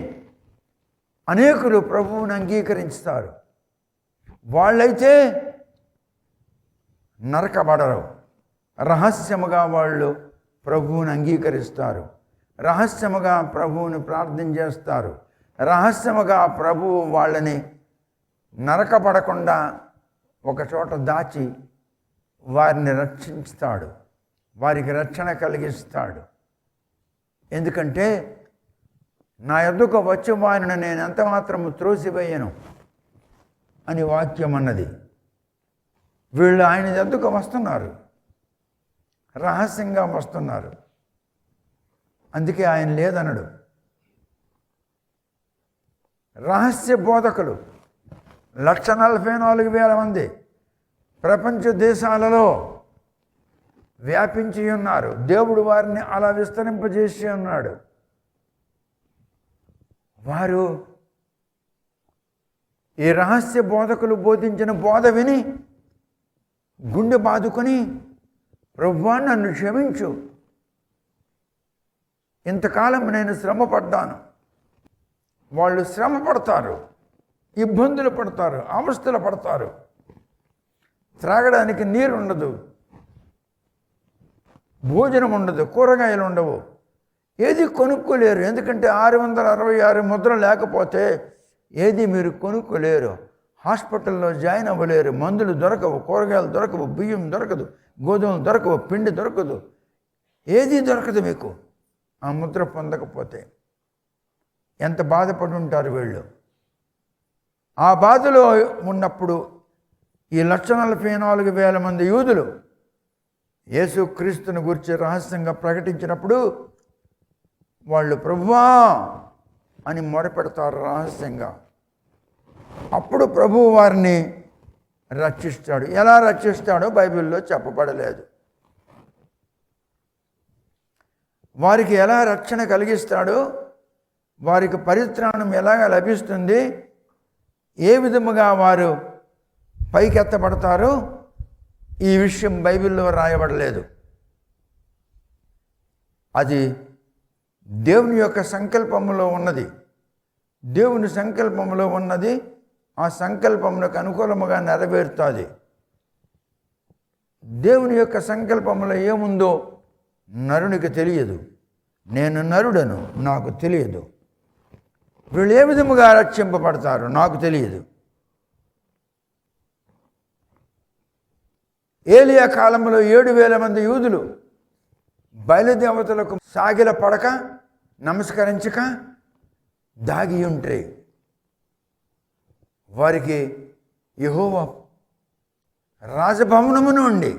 అనేకులు ప్రభువుని అంగీకరిస్తారు. వాళ్ళైతే నరకబడరు. రహస్యముగా వాళ్ళు ప్రభువుని అంగీకరిస్తారు. రహస్యముగా ప్రభువుని ప్రార్థన చేస్తారు. రహస్యముగా ప్రభువు వాళ్ళని నరకబడకుండా ఒక చోట దాచి వారిని రక్షిస్తాడు, వారికి రక్షణ కలిగిస్తాడు. ఎందుకంటే నా యొద్దకు వచ్చి వారిని నేను ఎంత మాత్రము త్రోసివేయను అని వాక్యం అన్నది. వీళ్ళు ఆయన యొద్దకు వస్తున్నారు, రహస్యంగా వస్తున్నారు. అందుకే ఆయన లేదనడు. రహస్య బోధకులు 144,000 మంది ప్రపంచ దేశాలలో వ్యాపించి ఉన్నారు. దేవుడు వారిని అలా విస్తరింపజేసి ఉన్నాడు. వారు ఈ రహస్య బోధకులు బోధించిన బోధ విని గుండె బాదుకొని ప్రభువా నన్ను క్షమించు, ఇంతకాలం నేను శ్రమ పడ్డాను. వాళ్ళు శ్రమ పడతారు, ఇబ్బందులు పడతారు, అవస్థలు పడతారు. త్రాగడానికి నీరు ఉండదు, భోజనం ఉండదు, కూరగాయలు ఉండవు, ఏది కొనుక్కోలేరు. ఎందుకంటే 666 ముద్ర లేకపోతే ఏది మీరు కొనుక్కోలేరు. హాస్పిటల్లో జాయిన్ అవ్వలేరు, మందులు దొరకవు, కూరగాయలు దొరకవు, బియ్యం దొరకదు, గోధుమలు దొరకవు, పిండి దొరకదు, ఏది దొరకదు మీకు ఆ ముద్ర పొందకపోతే. ఎంత బాధపడి ఉంటారు వీళ్ళు. ఆ బాధలో ఉన్నప్పుడు ఈ 1,44,000 మంది యూదులు యేసుక్రీస్తుని గురించి రహస్యంగా ప్రకటించినప్పుడు వాళ్ళు ప్రభువా అని మొరపెడతారు రహస్యంగా. అప్పుడు ప్రభువు వారిని రక్షిస్తాడు. ఎలా రక్షిస్తాడో బైబిల్లో చెప్పబడలేదు. వారికి ఎలా రక్షణ కలిగిస్తాడో, వారికి పరిత్రాణం ఎలాగ లభిస్తుంది, ఏ విధముగా వారు పైకెత్తబడతారో ఈ విషయం బైబిల్లో రాయబడలేదు. అది దేవుని యొక్క సంకల్పంలో ఉన్నది. దేవుని సంకల్పంలో ఉన్నది ఆ సంకల్పములకు అనుకూలముగా నెరవేరుతుంది. దేవుని యొక్క సంకల్పంలో ఏముందో నరునికి తెలియదు. నేను నరుడను, నాకు తెలియదు. వీళ్ళు ఏ విధముగా రక్షింపబడతారు నాకు తెలియదు. ఏలియా కాలంలో 7,000 మంది యూదులు బయలుదేవతలకు సాగిల పడక నమస్కరించక దాగి ఉంటే వారికి యెహోవా రాజభవనము నుండి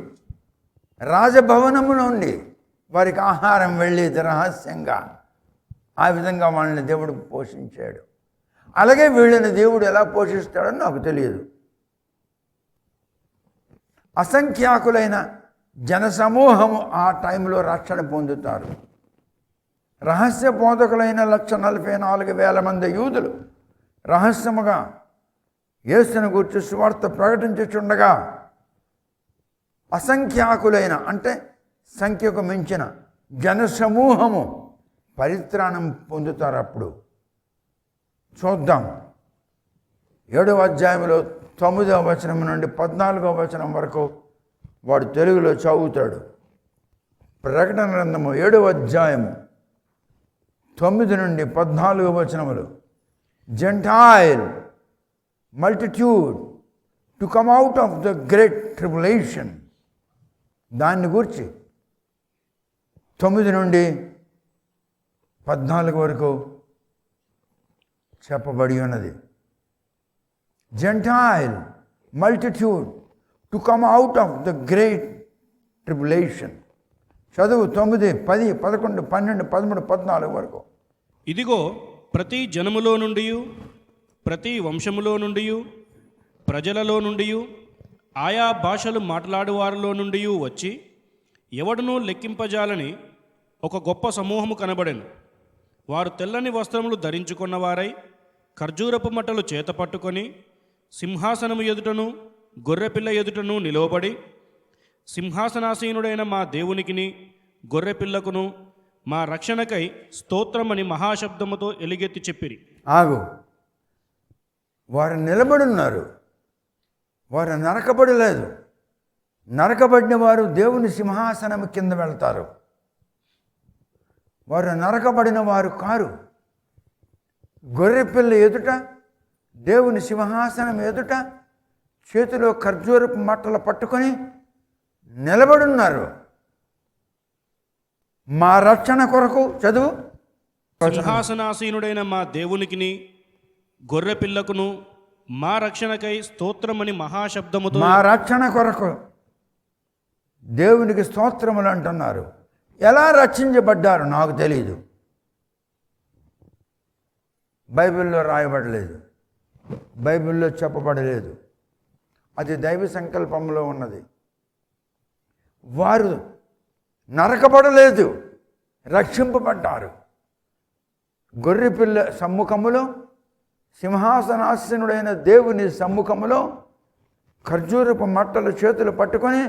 వారికి ఆహారం వెళ్ళేది రహస్యంగా. ఆ విధంగా వాళ్ళని దేవుడు పోషించాడు. అలాగే వీళ్ళని దేవుడు ఎలా పోషిస్తాడో నాకు తెలియదు. అసంఖ్యాకులైన జనసమూహము ఆ టైంలో రక్షణ పొందుతారు. రహస్య బోధకులైన 1,44,000 మంది యూదులు రహస్యముగా యేసుని గురించి సువార్త ప్రకటించుచుండగా అసంఖ్యాకులైన అంటే సంఖ్యకు మించిన జనసమూహము పరిత్రాణం పొందుతారు. అప్పుడు చూద్దాం. 7వ అధ్యాయంలో 9వ వచనం నుండి 14వ వచనం వరకు వాడు తెలుగులో చదువుతాడు. ప్రకటన గ్రంథము 7వ అధ్యాయము 9 నుండి 14వ వచనములు. Gentile multitude to come out of the great tribulation, దాన్ని గురించి 9 నుండి 14 వరకు చెప్పబడి ఉన్నది. Gentile multitude to come out of the great tribulation. చదువు 9, 10, 11, 12, 13, 14 వరకు. ఇదిగో ప్రతి జనములో నుండి, ప్రతి వంశములో నుండి, ప్రజలలో నుండి, ఆయా భాషలు మాట్లాడువారిలో నుండి వచ్చి ఎవడునూ లెక్కింపజాలని ఒక గొప్ప సమూహము కనబడెను. వారు తెల్లని వస్త్రములు ధరించుకున్నవారై ఖర్జూరపు మట్టలు చేత పట్టుకొని సింహాసనము ఎదుటను గొర్రెపిల్ల ఎదుటను నిలవబడి సింహాసనాసీనుడైన మా దేవునికిని గొర్రెపిల్లకును మా రక్షణకై స్తోత్రమని మహాశబ్దముతో ఎలుగెత్తి చెప్పిరి. ఆగు, వారు నిలబడున్నారు, వారు నరకబడలేదు. నరకబడిన వారు దేవుని సింహాసనం కింద వెళ్తారు. వారు నరకబడిన వారు కారు. గొర్రెపిల్ల ఎదుట దేవుని సింహాసనం ఎదుట చేతిలో ఖర్జూరపు మట్టలు పట్టుకొని నిలబడున్నారు. మా రక్షణ కొరకు చదువు. సింహాసనాసీనుడైన మా దేవునికిని గొర్రెపిల్లకును మా రక్షణకై స్తోత్రమని మహాశబ్దముతో. మా రక్షణ కొరకు దేవునికి స్తోత్రములు అంటున్నారు. ఎలా రక్షించబడ్డారు నాకు తెలియదు. బైబిల్లో రాయబడలేదు, బైబిల్లో చెప్పబడలేదు. అది దైవ సంకల్పంలో ఉన్నది. వారు నరకబడలేదు, రక్షింపబడ్డారు. గొర్రెపిల్ల సమ్ముఖములో, సింహాసనాసీనుడైన దేవుని సమ్ముఖములో ఖర్జూరపు మట్టలు చేతులు పట్టుకొని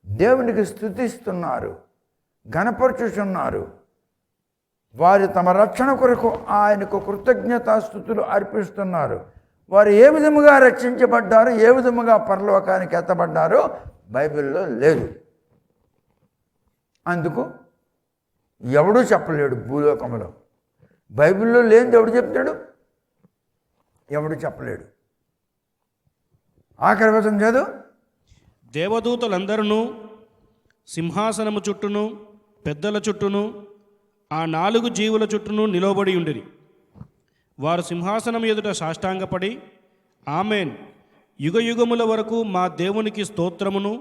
దేవునికి స్తుతిస్తున్నారు, ఘనపరచుచున్నారు. వారు తమ రక్షణ కొరకు ఆయనకు కృతజ్ఞతాస్తుతులు అర్పిస్తున్నారు. వారు ఏ విధముగా రక్షించబడ్డారు, ఏ విధముగా పరలోకానికి ఎత్తబడ్డారో బైబిల్లో లేదు. అందుకు ఎవడూ చెప్పలేడు. భూలోకంలో బైబిల్లో లేనిది ఎవడు చెప్తాడు? ఎవడు చెప్పలేడు. ఆఖరి వచనం చదువు. దేవదూతలందరూ సింహాసనము చుట్టూను పెద్దల చుట్టూను ఆ 4 జీవుల చుట్టూను నిలవబడి ఉండిరి. వారు సింహాసనం ఎదుట సాష్టాంగపడి, ఆమేన్, యుగయుగముల వరకు మా దేవునికి స్తోత్రమును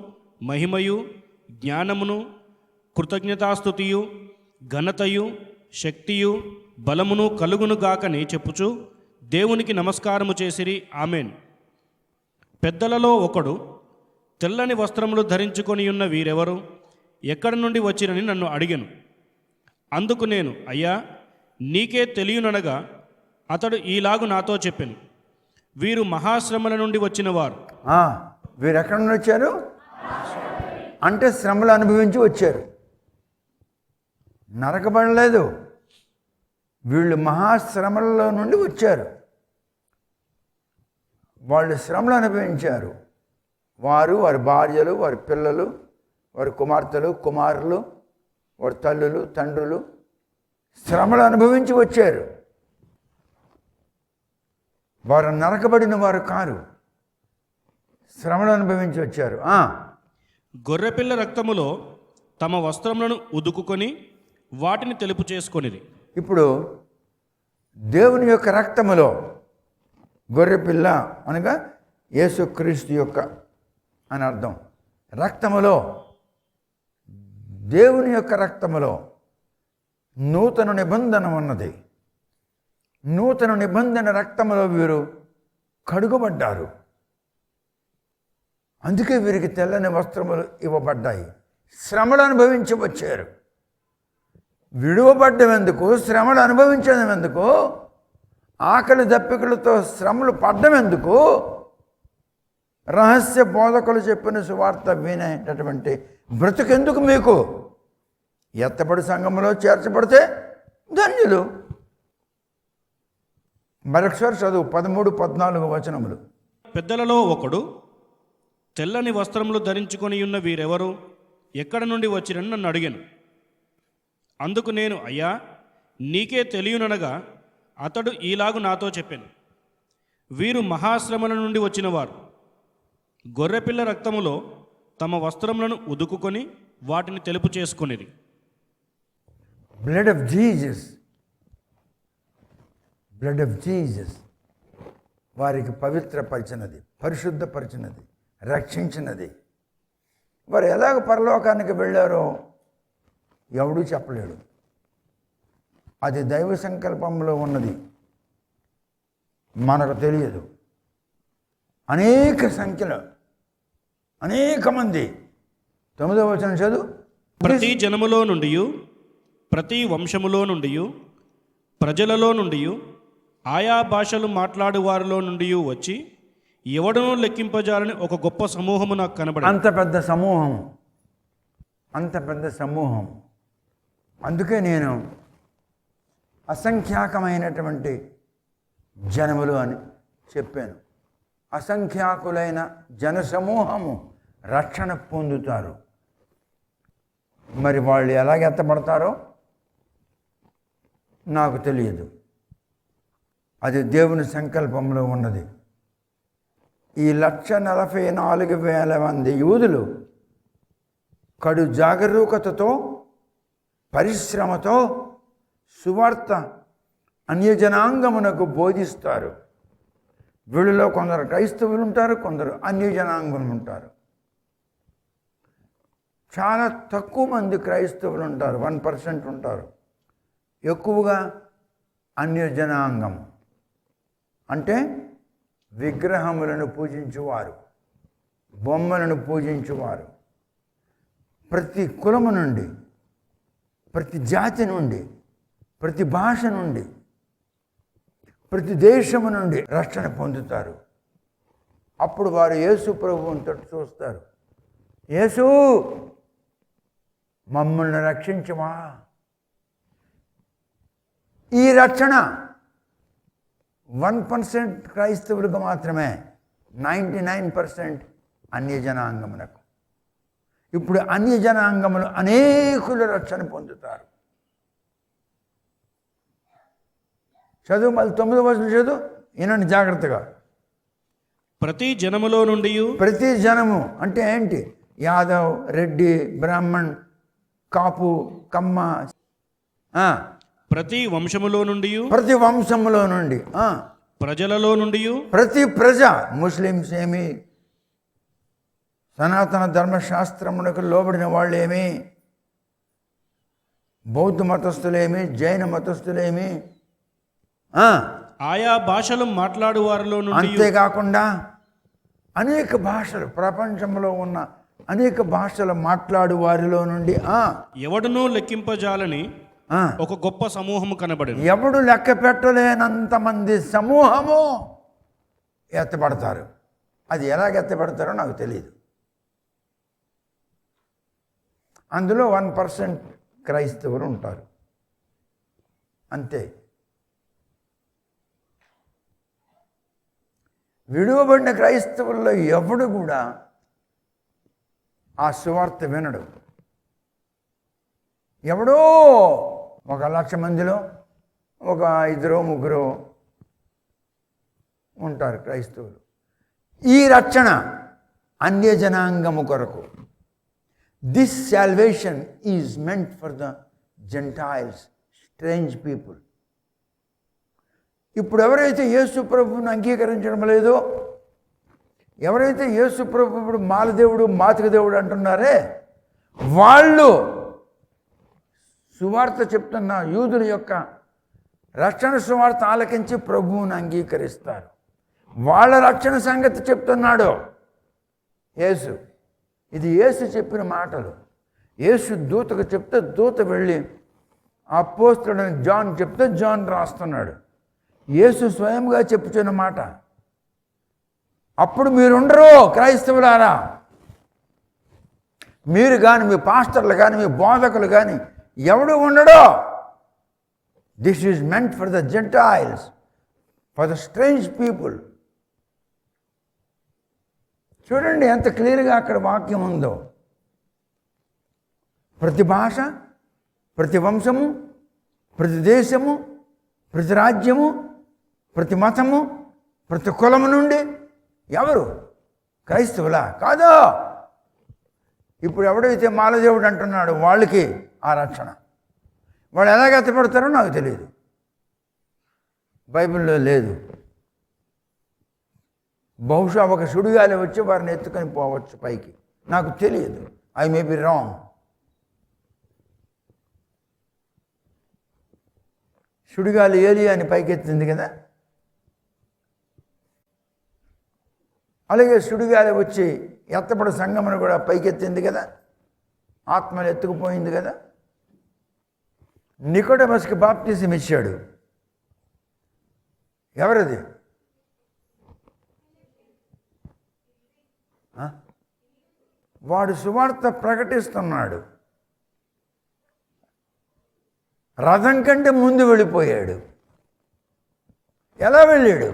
మహిమయు జ్ఞానమును కృతజ్ఞతాస్తుతియు ఘనతయు శక్తియు బలమును కలుగును గాకని చెప్పుచు దేవునికి నమస్కారము చేసిరి. ఆమేన్. పెద్దలలో ఒకడు, తెల్లని వస్త్రములు ధరించుకొని ఉన్న వీరెవరు, ఎక్కడి నుండి వచ్చిరని నన్ను అడిగెను. అందుకు నేను, అయ్యా, నీకే తెలియననగా అతడు ఈలాగు నాతో చెప్పెను, వీరు మహాశ్రమల నుండి వచ్చిన వారు. వీరు ఎక్కడి నుండి వచ్చారు అంటే శ్రమలు అనుభవించి వచ్చారు, నరకబడలేదు. వీళ్ళు మహాశ్రమలలో నుండి వచ్చారు. వాళ్ళు శ్రమలు అనుభవించారు. వారు, వారి భార్యలు, వారి పిల్లలు, వారి కుమార్తెలు, కుమారులు, వారి తల్లులు, తండ్రులు శ్రమలు అనుభవించి వచ్చారు. వారు నరకబడిన వారు కారు, శ్రమలు అనుభవించి వచ్చారు. గొర్రెపిల్ల రక్తములో తమ వస్త్రములను ఉదుకుకొని వాటిని తెలుపు చేసుకొనిది. ఇప్పుడు దేవుని యొక్క రక్తములో, గొర్రెపిల్ల అనగా యేసుక్రీస్తు యొక్క అని అర్థం, రక్తములో, దేవుని యొక్క రక్తములో నూతన నిబంధన ఉన్నది. నూతన నిబంధన రక్తములో వీరు కడుగబడ్డారు. అందుకే వీరికి తెల్లని వస్త్రములు ఇవ్వబడ్డాయి. శ్రమలు అనుభవించి వచ్చారు. విడువబడ్డం ఎందుకు, శ్రమలు అనుభవించడం ఎందుకు, ఆకలి దప్పికలతో శ్రమలు పడ్డం ఎందుకు? రహస్య బోధకులు చెప్పిన సువార్త వినేటటువంటి బ్రతుకెందుకు మీకు? ఎత్తబడి సంఘంలో చేర్చబడితే ధన్యులు. మరొకసారి చదువు 13-14 వచనములు. పెద్దలలో ఒకడు, తెల్లని వస్త్రములు ధరించుకొని ఉన్న వీరెవరు, ఎక్కడి నుండి వచ్చిరని నన్ను అడిగాను. అందుకు నేను, అయ్యా, నీకే తెలియననగా అతడు ఈలాగు నాతో చెప్పాను, వీరు మహాశ్రమల నుండి వచ్చినవారు. గొర్రెపిల్ల రక్తములో తమ వస్త్రములను ఉదుకుకొని వాటిని తెలుపు చేసుకొనిది. Blood of Jesus, blood of Jesus వారికి పవిత్రపరిచినది, పరిశుద్ధపరిచినది, రక్షించినది. వారు ఎలాగ పరలోకానికి వెళ్ళారో ఎవడూ చెప్పలేడు. అది దైవ సంకల్పంలో ఉన్నది, మనకు తెలియదు. అనేక సంఖ్యలో అనేక మంది, 9వ వచనం చదువు. ప్రతి జనములో నుండి, ప్రతి వంశములో నుండి, ప్రజలలో నుండి, ఆయా భాషలు మాట్లాడు వారిలో నుండి వచ్చి ఎవడనూ లెక్కింపజాలని ఒక గొప్ప సమూహము నాకు కనబడింది. అంత పెద్ద సమూహం, అంత పెద్ద సమూహం. అందుకే నేను అసంఖ్యాకమైనటువంటి జనములు అని చెప్పాను. అసంఖ్యాకులైన జనసమూహము రక్షణ పొందుతారు. మరి వాళ్ళు ఎలాగ ఎత్తబడతారో నాకు తెలియదు. అది దేవుని సంకల్పంలో ఉన్నది. ఈ 1,44,000 మంది యూదులు కడు జాగరూకతతో, పరిశ్రమతో సువార్త అన్యజనాంగమునకు బోధిస్తారు. వీళ్ళలో కొందరు క్రైస్తవులు ఉంటారు, కొందరు అన్యజనాంగములు ఉంటారు. చాలా తక్కువ మంది క్రైస్తవులు ఉంటారు, 1% ఉంటారు. ఎక్కువగా అన్యజనాంగం అంటే విగ్రహములను పూజించువారు, బొమ్మలను పూజించువారు. ప్రతి కులము నుండి, ప్రతి జాతి నుండి, ప్రతి భాష నుండి, ప్రతి దేశము నుండి రక్షణ పొందుతారు. అప్పుడు వారు యేసు ప్రభువుని తట్టు చూస్తారు. యేసు, మమ్మల్ని రక్షించమా, ఈ రక్షణ 1% క్రైస్తవులకు మాత్రమే, 99% అన్యజనాంగములకు. ఇప్పుడు అన్యజనాంగములు అనేకులు రక్షణ పొందుతారు. చదువు, మళ్ళీ 9వ వచనం చదువు, వినండి జాగ్రత్తగా. ప్రతి జనములో నుండి ప్రతి జనము అంటే ఏంటి? యాదవ్, రెడ్డి, బ్రాహ్మణ్, కాపు, కమ్మ, ప్రతి వంశములో నుండి, ప్రతి వంశములో నుండి, ప్రజలలో నుండి, ప్రతి ప్రజ, ముస్లిమ్స్ ఏమి, సనాతన ధర్మశాస్త్రమునకు లోబడిన వాళ్ళేమి, బౌద్ధ మతస్థులేమి, జైన మతస్థులేమి, ఆయా భాషలు మాట్లాడు వారిలో నుండి, అంతేకాకుండా అనేక భాషలు, ప్రపంచంలో ఉన్న అనేక భాషలు మాట్లాడు వారిలో నుండి ఎవడునూ లెక్కింపజాలని ఒక గొప్ప సమూహము కనబడింది. ఎవడు లెక్క పెట్టలేనంత మంది సమూహము ఎత్తపడతారు. అది ఎలాగ ఎత్తపడతారో నాకు తెలియదు. అందులో 1% క్రైస్తవులు ఉంటారు, అంతే. విడువబడిన క్రైస్తవుల్లో ఎవడు కూడా ఆ సువార్త వినడు. ఎవడో 1,00,000 మందిలో 2-3 ఉంటారు క్రైస్తవులు. ఈ రక్షణ అన్యజనాంగము కొరకు. This salvation is meant for the Gentiles, strange people. ఇప్పుడు ఎవరైతే యేసు ప్రభువుని అంగీకరించడం లేదో, ఎవరైతే యేసు ప్రభు ఇప్పుడు మాలదేవుడు, మాతిక దేవుడు అంటున్నారే, వాళ్ళు సువార్త చెప్తున్న యూదుల యొక్క రక్షణ సువార్త ఆలకించి ప్రభువుని అంగీకరిస్తారు. వాళ్ళ రక్షణ సంగతి చెప్తున్నాడు యేసు. ఇది యేసు చెప్పిన మాటలు. యేసు దూతకు చెప్తే దూత వెళ్ళి అపోస్తలుడైన జాన్ చెప్తే జాన్ రాస్తున్నాడు. యేసు స్వయంగా చెప్పుచున్న మాట. అప్పుడు మీరుండరు క్రైస్తవులారా, మీరు కానీ, మీ పాస్టర్లు కానీ, మీ బోధకులు కానీ ఎవడు ఉండడో. This is meant for the gentiles, for the strange people. చూడండి ఎంత క్లియర్గా అక్కడ వాక్యం ఉందో. ప్రతి భాష, ప్రతి వంశము, ప్రతి దేశము, ప్రతి రాజ్యము, ప్రతి మతము, ప్రతి కులము నుండి. ఎవరు? క్రైస్తవులా? కాదు. ఇప్పుడు ఎవడైతే మాలదేవుడు అంటున్నాడు వాళ్ళకి ఆ రక్షణ. వాళ్ళు ఎలాగ ఎత్తపడతారో నాకు తెలియదు, బైబిల్లో లేదు. బహుశా ఒక సుడిగాలి వచ్చి వారిని ఎత్తుకొని పోవచ్చు పైకి, నాకు తెలియదు. I may be wrong. సుడిగాలి ఏలియాని పైకెత్తింది కదా, అలాగే సుడిగాలి వచ్చి ఎత్తపడి సంగమను కూడా పైకెత్తింది కదా, ఆత్మలు ఎత్తుకుపోయింది కదా. నికోడెమస్కి బాప్టిజం ఇచ్చాడు. ఎవరది? వాడు సువార్త ప్రకటిస్తున్నాడు. రథం కంటే ముందు వెళ్ళిపోయాడు. ఎలా వెళ్ళాడు?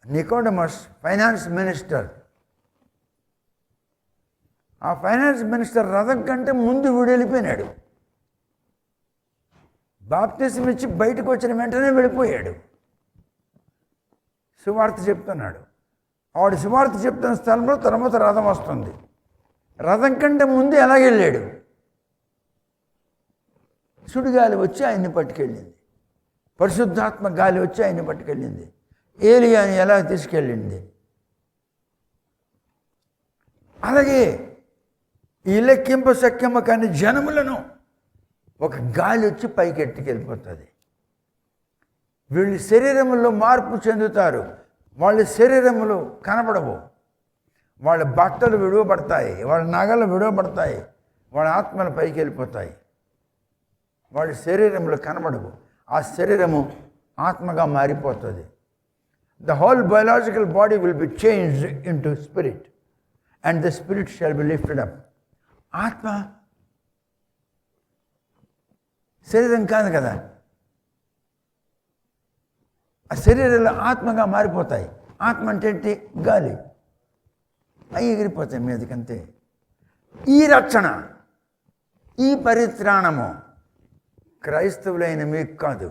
Nicodemus finance minister. ఆ ఫైనాన్స్ మినిస్టర్ రథం కంటే ముందు వీడు వెళ్ళిపోయినాడు. బాప్తిసం ఇచ్చి బయటకు వచ్చిన వెంటనే వెళ్ళిపోయాడు. సువార్త చెప్తున్నాడు. వాడు సువార్త చెప్తున్న స్థలంలో తర్వాత రథం వస్తుంది. రథం కంటే ముందు ఎలాగెళ్ళాడు? సుడిగాలి వచ్చి ఆయన్ని పట్టుకెళ్ళింది. పరిశుద్ధాత్మ గాలి వచ్చి ఆయన్ని పట్టుకెళ్ళింది. ఏలియాని ఎలా తీసుకెళ్ళింది? అలాగే ఈ లెక్కింప సఖ్యమ కానీ జనములను ఒక గాలి వచ్చి పైకి ఎట్టుకెళ్ళిపోతుంది. వీళ్ళు శరీరములో మార్పు చెందుతారు. వాళ్ళ శరీరములు కనబడవు. వాళ్ళ బట్టలు విడువబడతాయి, వాళ్ళ నగలు విడువబడతాయి, వాళ్ళ ఆత్మలు పైకి వెళ్ళిపోతాయి. వాళ్ళ శరీరములు కనబడవు. ఆ శరీరము ఆత్మగా మారిపోతుంది. The whole biological body will be changed into spirit, and the spirit shall be lifted up. ఆత్మ శరీరం కాదు కదా. ఆ శరీరాలు ఆత్మగా మారిపోతాయి. ఆత్మ అంటే ఏంటి? గాలి. అవి ఎగిరిపోతాయి మీదకంతే. ఈ రక్షణ, ఈ పరిత్రాణము క్రైస్తవులైన మీకు కాదు.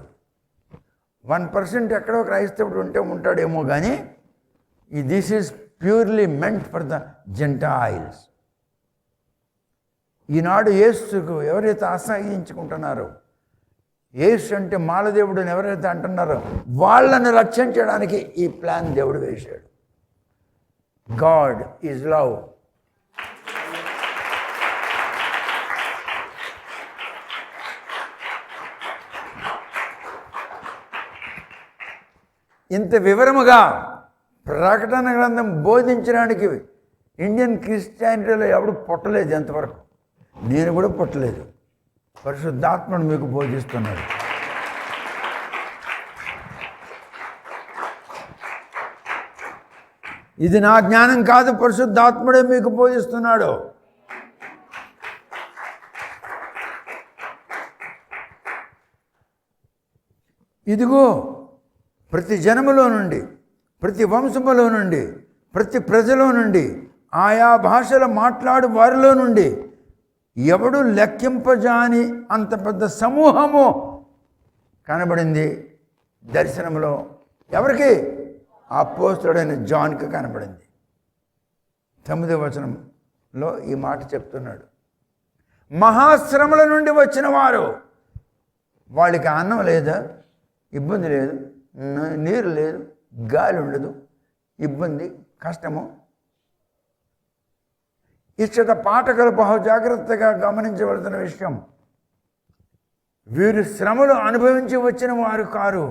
1% ఎక్కడో క్రైస్తవుడు ఉంటాడేమో కానీ this is purely meant for the gentiles. ఈనాడు యేసుకు ఎవరైతే అసహించుకుంటున్నారో, యేసు అంటే మాలదేవుడు అని ఎవరైతే అంటున్నారో వాళ్ళని రక్షించడానికి ఈ ప్లాన్ దేవుడు వేశాడు. God is love. ఇంత వివరముగా ప్రకటన గ్రంథం బోధించడానికి ఇండియన్ క్రిస్టియానిటీలో ఎవడు పుట్టలేదు ఎంతవరకు. నేను కూడా పుట్టలేదు. పరిశుద్ధాత్మను మీకు బోధిస్తున్నాడు. ఇది నా జ్ఞానం కాదు, పరిశుద్ధాత్ముడే మీకు బోధిస్తున్నాడు. ఇదిగో ప్రతి జనములో నుండి, ప్రతి వంశములో నుండి, ప్రతి ప్రజలో నుండి, ఆయా భాషలు మాట్లాడు వారిలో నుండి ఎవడు లెక్కింపజాని అంత పెద్ద సమూహము కనబడింది దర్శనంలో. ఎవరికి? అపోస్తలుడైన జాన్కి కనబడింది. 9వ వచనంలో ఈ మాట చెప్తున్నాడు. మహాశ్రమల నుండి వచ్చిన వారు, వాళ్ళకి అన్నం లేదా, ఇబ్బంది లేదు, నీరు లేదు, గాలి ఉండదు, ఇబ్బంది, కష్టము. ఇచ్చట పాఠకులు బహు జాగ్రత్తగా గమనించవలసిన విషయం, వీరు శ్రమలు అనుభవించి వచ్చిన వారు కారు.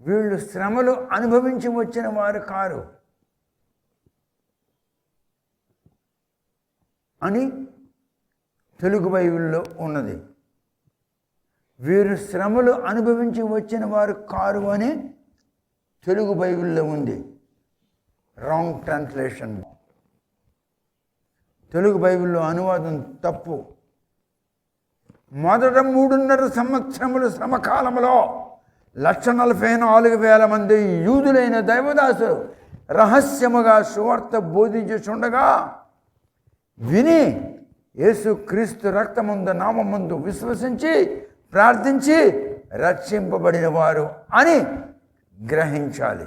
వీళ్ళు శ్రమలు అనుభవించి వచ్చిన వారు కారు అని తెలుగు బైబిల్లో ఉన్నది. వీరు శ్రమలు అనుభవించి వచ్చిన వారు కారు అని తెలుగు బైబిల్లో ఉంది. Wrong translation. తెలుగు బైబిల్లో అనువాదం తప్పు. మొదట 3.5 సంవత్సరముల శ్రమకాలంలో 144,000 మంది యూదులైన దైవదాసులు రహస్యముగా సువార్త బోధించుచుండగా విని యేసుక్రీస్తు రక్తమందు నామమందు విశ్వసించి ప్రార్థించి రక్షింపబడిన వారు అని గ్రహించాలి.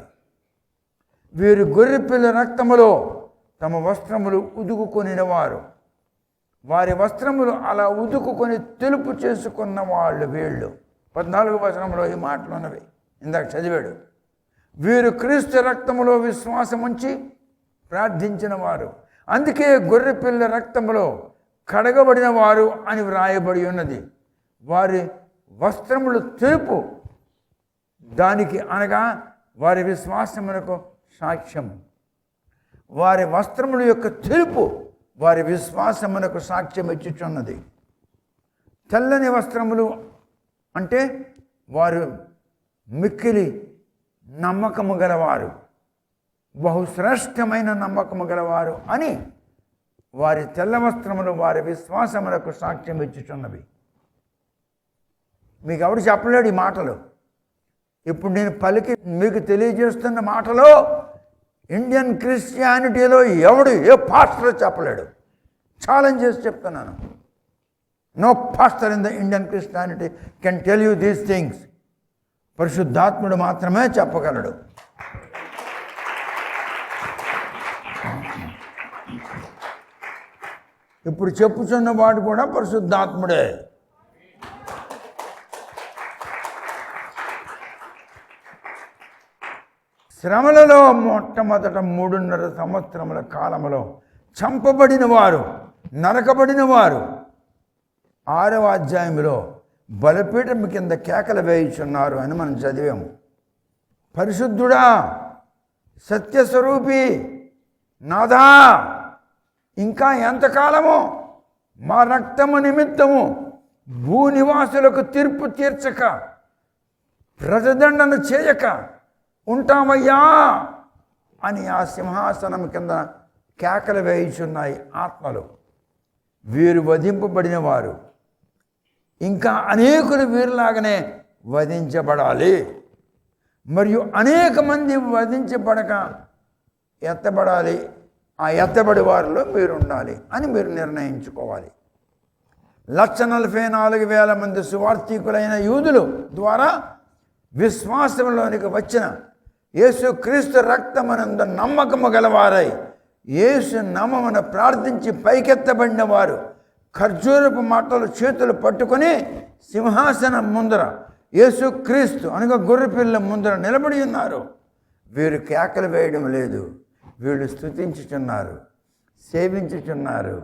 వీరు గొర్రెపిల్ల రక్తములో తమ వస్త్రములు ఉదుకుకొనిన వారు. వారి వస్త్రములు అలా ఉదుకుకొని తెలుపు చేసుకున్న వాళ్ళు వీళ్ళు. 14వ వచనంలో ఈ మాటలు ఉన్నవి, ఇందాక చదివాడు. వీరు క్రీస్తు రక్తములో విశ్వాసం ఉంచి ప్రార్థించిన వారు, అందుకే గొర్రెపిల్ల రక్తములో కడగబడిన వారు అని వ్రాయబడి ఉన్నది. వారి వస్త్రములు తెలుపు, దానికి అనగా వారి విశ్వాసమునకు సాక్ష్యం. వారి వస్త్రముల యొక్క తెలుపు వారి విశ్వాసమునకు సాక్ష్యం ఇచ్చుచున్నది. తెల్లని వస్త్రములు అంటే వారు మిక్కిలి నమ్మకము గలవారు, బహుశ్రేష్టమైన నమ్మకము గలవారు అని వారి తెల్ల వస్త్రములు వారి విశ్వాసములకు సాక్ష్యం ఇచ్చుచున్నవి. మీకు ఎవడు చెప్పలేడు ఈ మాటలు. ఇప్పుడు నేను పలికి మీకు తెలియజేస్తున్న మాటలో ఇండియన్ క్రిస్టియానిటీలో ఎవడు ఏ పాస్టర్ చెప్పలేడు. ఛాలెంజ్ చేసి చెప్తున్నాను. No pastor in the Indian Christianity can tell you these things. పరిశుద్ధాత్ముడు మాత్రమే చెప్పగలడు. ఇప్పుడు చెప్పుచున్న వాడు కూడా పరిశుద్ధాత్ముడే. శ్రమలలో మొట్టమొదట 3.5 సంవత్సరముల కాలంలో చంపబడిన వారు, నరకబడిన వారు 6వ అధ్యాయంలో బలిపీఠం కింద కేకలు వేయుచున్నారు అని మనం చదివాము. పరిశుద్ధుడా, సత్యస్వరూపి, నాథా, ఇంకా ఎంతకాలము మా రక్తము నిమిత్తము భూనివాసులకు తీర్పు తీర్చక ప్రజదండన చేయక ఉంటామయ్యా అని ఆ సింహాసనం కింద కేకలు వేయుచున్నాయి ఆత్మలు. వీరు వధింపబడిన వారు ఇంకా అనేకులు వీరిలాగానే వధించబడాలి, మరియు అనేక మంది వధించబడక ఎత్తబడాలి. ఆ ఎత్తబడి వారిలో మీరు ఉండాలి అని మీరు నిర్ణయించుకోవాలి. 144,000 మంది సువార్థికులైన యూదులు ద్వారా విశ్వాసంలోనికి వచ్చిన యేసుక్రీస్తు రక్తమనందు నమ్మకము గలవారై యేసు నామమున ప్రార్థించి పైకెత్తబడిన వారు ఖర్జూరపు మట్టలు చేతులు పట్టుకొని సింహాసనం ముందర యేసుక్రీస్తు అనగా గొర్రెపిల్ల ముందర నిలబడి ఉన్నారు. వీరు కేకలు వేయడం లేదు, వీళ్ళు స్తుతించుచున్నారు, సేవించుచున్నారు,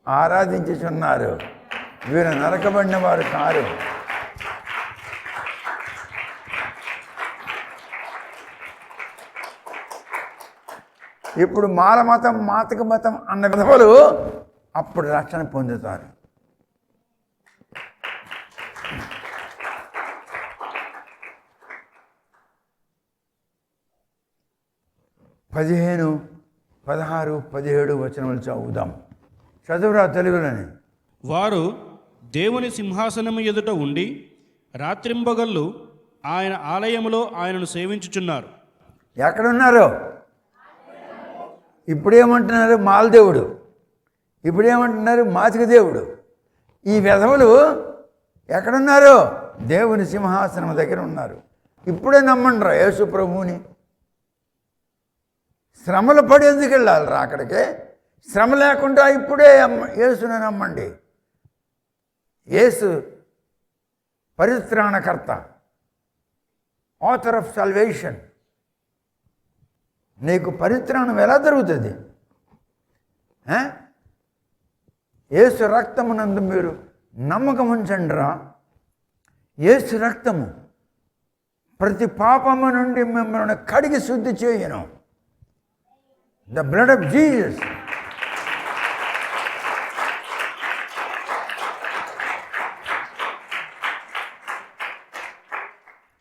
ఆరాధించుచున్నారు. వీరు నరకబడిన వారు కారు. ఇప్పుడు మాల మతం, మాతక మతం అన్న విధవలు అప్పుడు రక్షణ పొందుతారు. పదిహేను, 16, 17 వచనములు చదువుదాం. చదువురా తెలుగులోని. వారు దేవుని సింహాసనము ఎదుట ఉండి రాత్రింబగళ్ళు ఆయన ఆలయములో ఆయనను సేవించుచున్నారు. ఎక్కడున్నారు? ఇప్పుడేమంటున్నారు? మాలదేవుడు. ఇప్పుడేమంటున్నారు? మాతిక దేవుడు. ఈ వెధవులు ఎక్కడున్నారు? దేవుని సింహాసనం దగ్గర ఉన్నారు. ఇప్పుడే నమ్మండిరా యేసు ప్రభువుని. శ్రమలు పడి ఎందుకు వెళ్ళాలిరా అక్కడికి? శ్రమ లేకుండా ఇప్పుడే యేసుని నమ్మండి. యేసు పరిత్రాణకర్త, ఆథర్ ఆఫ్ సాల్వేషన్. నీకు పరిత్రాణం ఎలా జరుగుతుంది? యేసు రక్తమునందు మీరు నమ్మకం ఉంచండిరా. యేసు రక్తము ప్రతి పాపము నుండి మిమ్మల్ని కడిగి శుద్ధి చేయను. The blood of Jesus.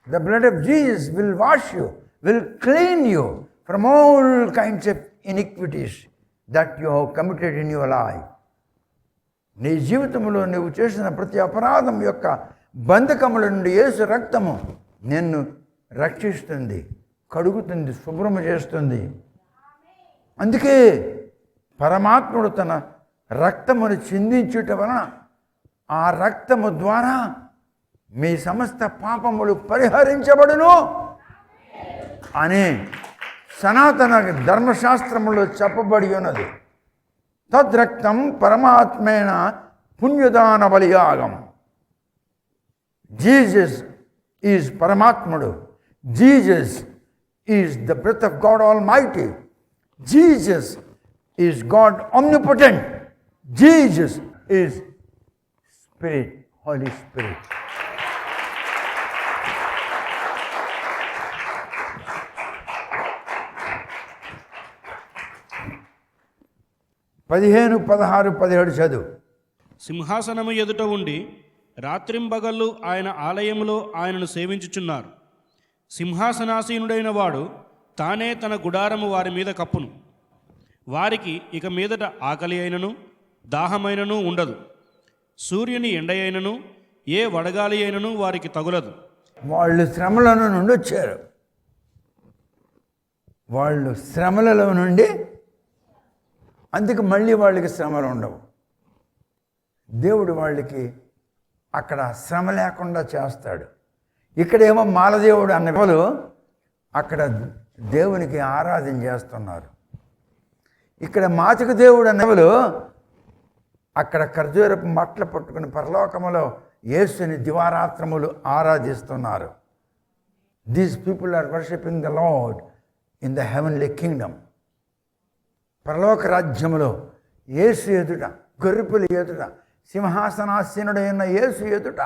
The blood of Jesus will wash you, will clean you from all kinds of iniquities that you have committed in your life. నీ జీవితంలో నువ్వు చేసిన ప్రతి అపరాధం యొక్క బంధకముల నుండి యేసు రక్తము నిన్ను రక్షిస్తుంది, కడుగుతుంది, శుభ్రము చేస్తుంది. అందుకే పరమాత్ముడు తన రక్తమును చిందించుట వలన ఆ రక్తము ద్వారా మీ సమస్త పాపములు పరిహరించబడును అని సనాతన ధర్మశాస్త్రములో చెప్పబడి ఉన్నది. తద్రక్తం పరమాత్మేన పుణ్యదాన బలియాగం. జీసస్ ఈజ్ పరమాత్ముడు. Jesus is the breath of God almighty. Jesus is God omnipotent. Jesus is Spirit, Holy Spirit. పదిహేను, 16, 17 చదువు. సింహాసనము ఎదుట ఉండి రాత్రింబగళ్ళు ఆయన ఆలయములో ఆయనను సేవించుచున్నారు. సింహాసనాసీనుడైన వాడు తానే తన గుడారము వారి మీద కప్పును. వారికి ఇక మీదట ఆకలి అయినను దాహమైనను ఉండదు. సూర్యుని ఎండ అయినను ఏ వడగాలి అయినను వారికి తగులదు. వాళ్ళు శ్రమల నుండి వచ్చారు. వాళ్ళు శ్రమలలో నుండి, అందుకు మళ్ళీ వాళ్ళకి శ్రమలు ఉండవు. దేవుడు వాళ్ళకి అక్కడ శ్రమ లేకుండా చేస్తాడు. ఇక్కడేమో మాలదేవుడు అన్న వాళ్ళు అక్కడ దేవునికి ఆరాధన చేస్తున్నారు. ఇక్కడ మాతిక దేవుడు అన్నవాళ్ళు అక్కడ ఖర్జూరపు మట్టలు పట్టుకుని పరలోకములో యేసుని దివారాత్రములు ఆరాధిస్తున్నారు. These people are worshipping the Lord in the heavenly kingdom. పరలోక రాజ్యములో యేసు ఎదుట, గొర్రెపిల్ల ఎదుట, సింహాసనాసీనుడైన యేసు ఎదుట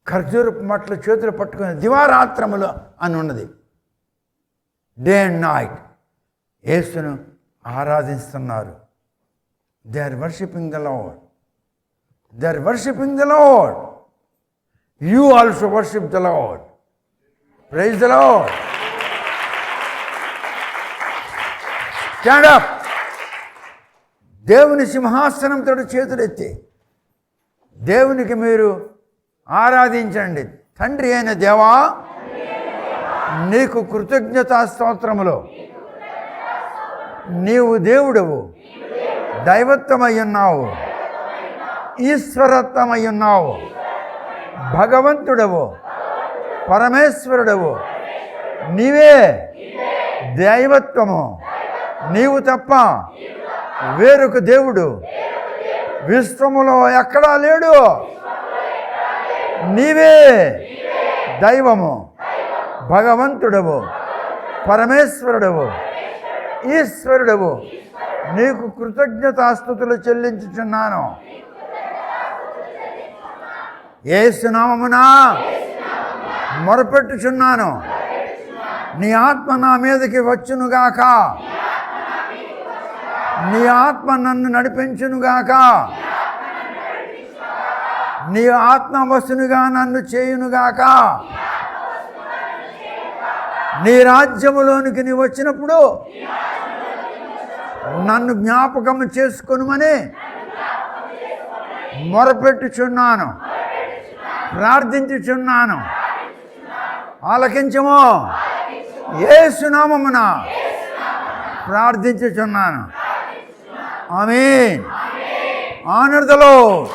ఖర్జూరపు మట్టలు చేతులు పట్టుకుని దివారాత్రములు అని ఉన్నది. డే అండ్ నైట్ యేసును ఆరాధిస్తున్నారు. They are worshipping the Lord. They are worshipping the Lord. You also worship the Lord. Praise the Lord. Stand up. దేవుని సింహాసనంతో చేతులెత్తి దేవునికి మీరు ఆరాధించండి. తండ్రి అయిన దేవా, నీకు కృతజ్ఞతా స్తోత్రములు. నీవు దేవుడవు, దైవత్వమై ఉన్నావు, ఈశ్వరత్వమై ఉన్నావు, భగవంతుడవు, పరమేశ్వరుడవు. నీవే దైవత్వము. నీవు తప్ప వేరొక దేవుడు విశ్వములో ఎక్కడా లేడు. నీవే దైవము, భగవంతుడవు, పరమేశ్వరుడవు, ఈశ్వరుడవు. నీకు కృతజ్ఞతాస్తుతులు చెల్లించుచున్నాను. యేసు నామమున మొరపెట్టుచున్నాను. నీ ఆత్మ నా మీదకి వచ్చునుగాక. నీ ఆత్మ నన్ను నడిపించునుగాక. నీ ఆత్మ వశునుగా నన్ను చేయునుగాక. నీ రాజ్యములోనికి నీ వచ్చినప్పుడు నన్ను జ్ఞాపకం చేసుకొనుమని మొరపెట్టుచున్నాను, ప్రార్థించుచున్నాను. ఆలకించము. యేసు నామమున ప్రార్థించుచున్నాను. Amen. Honour the Lord.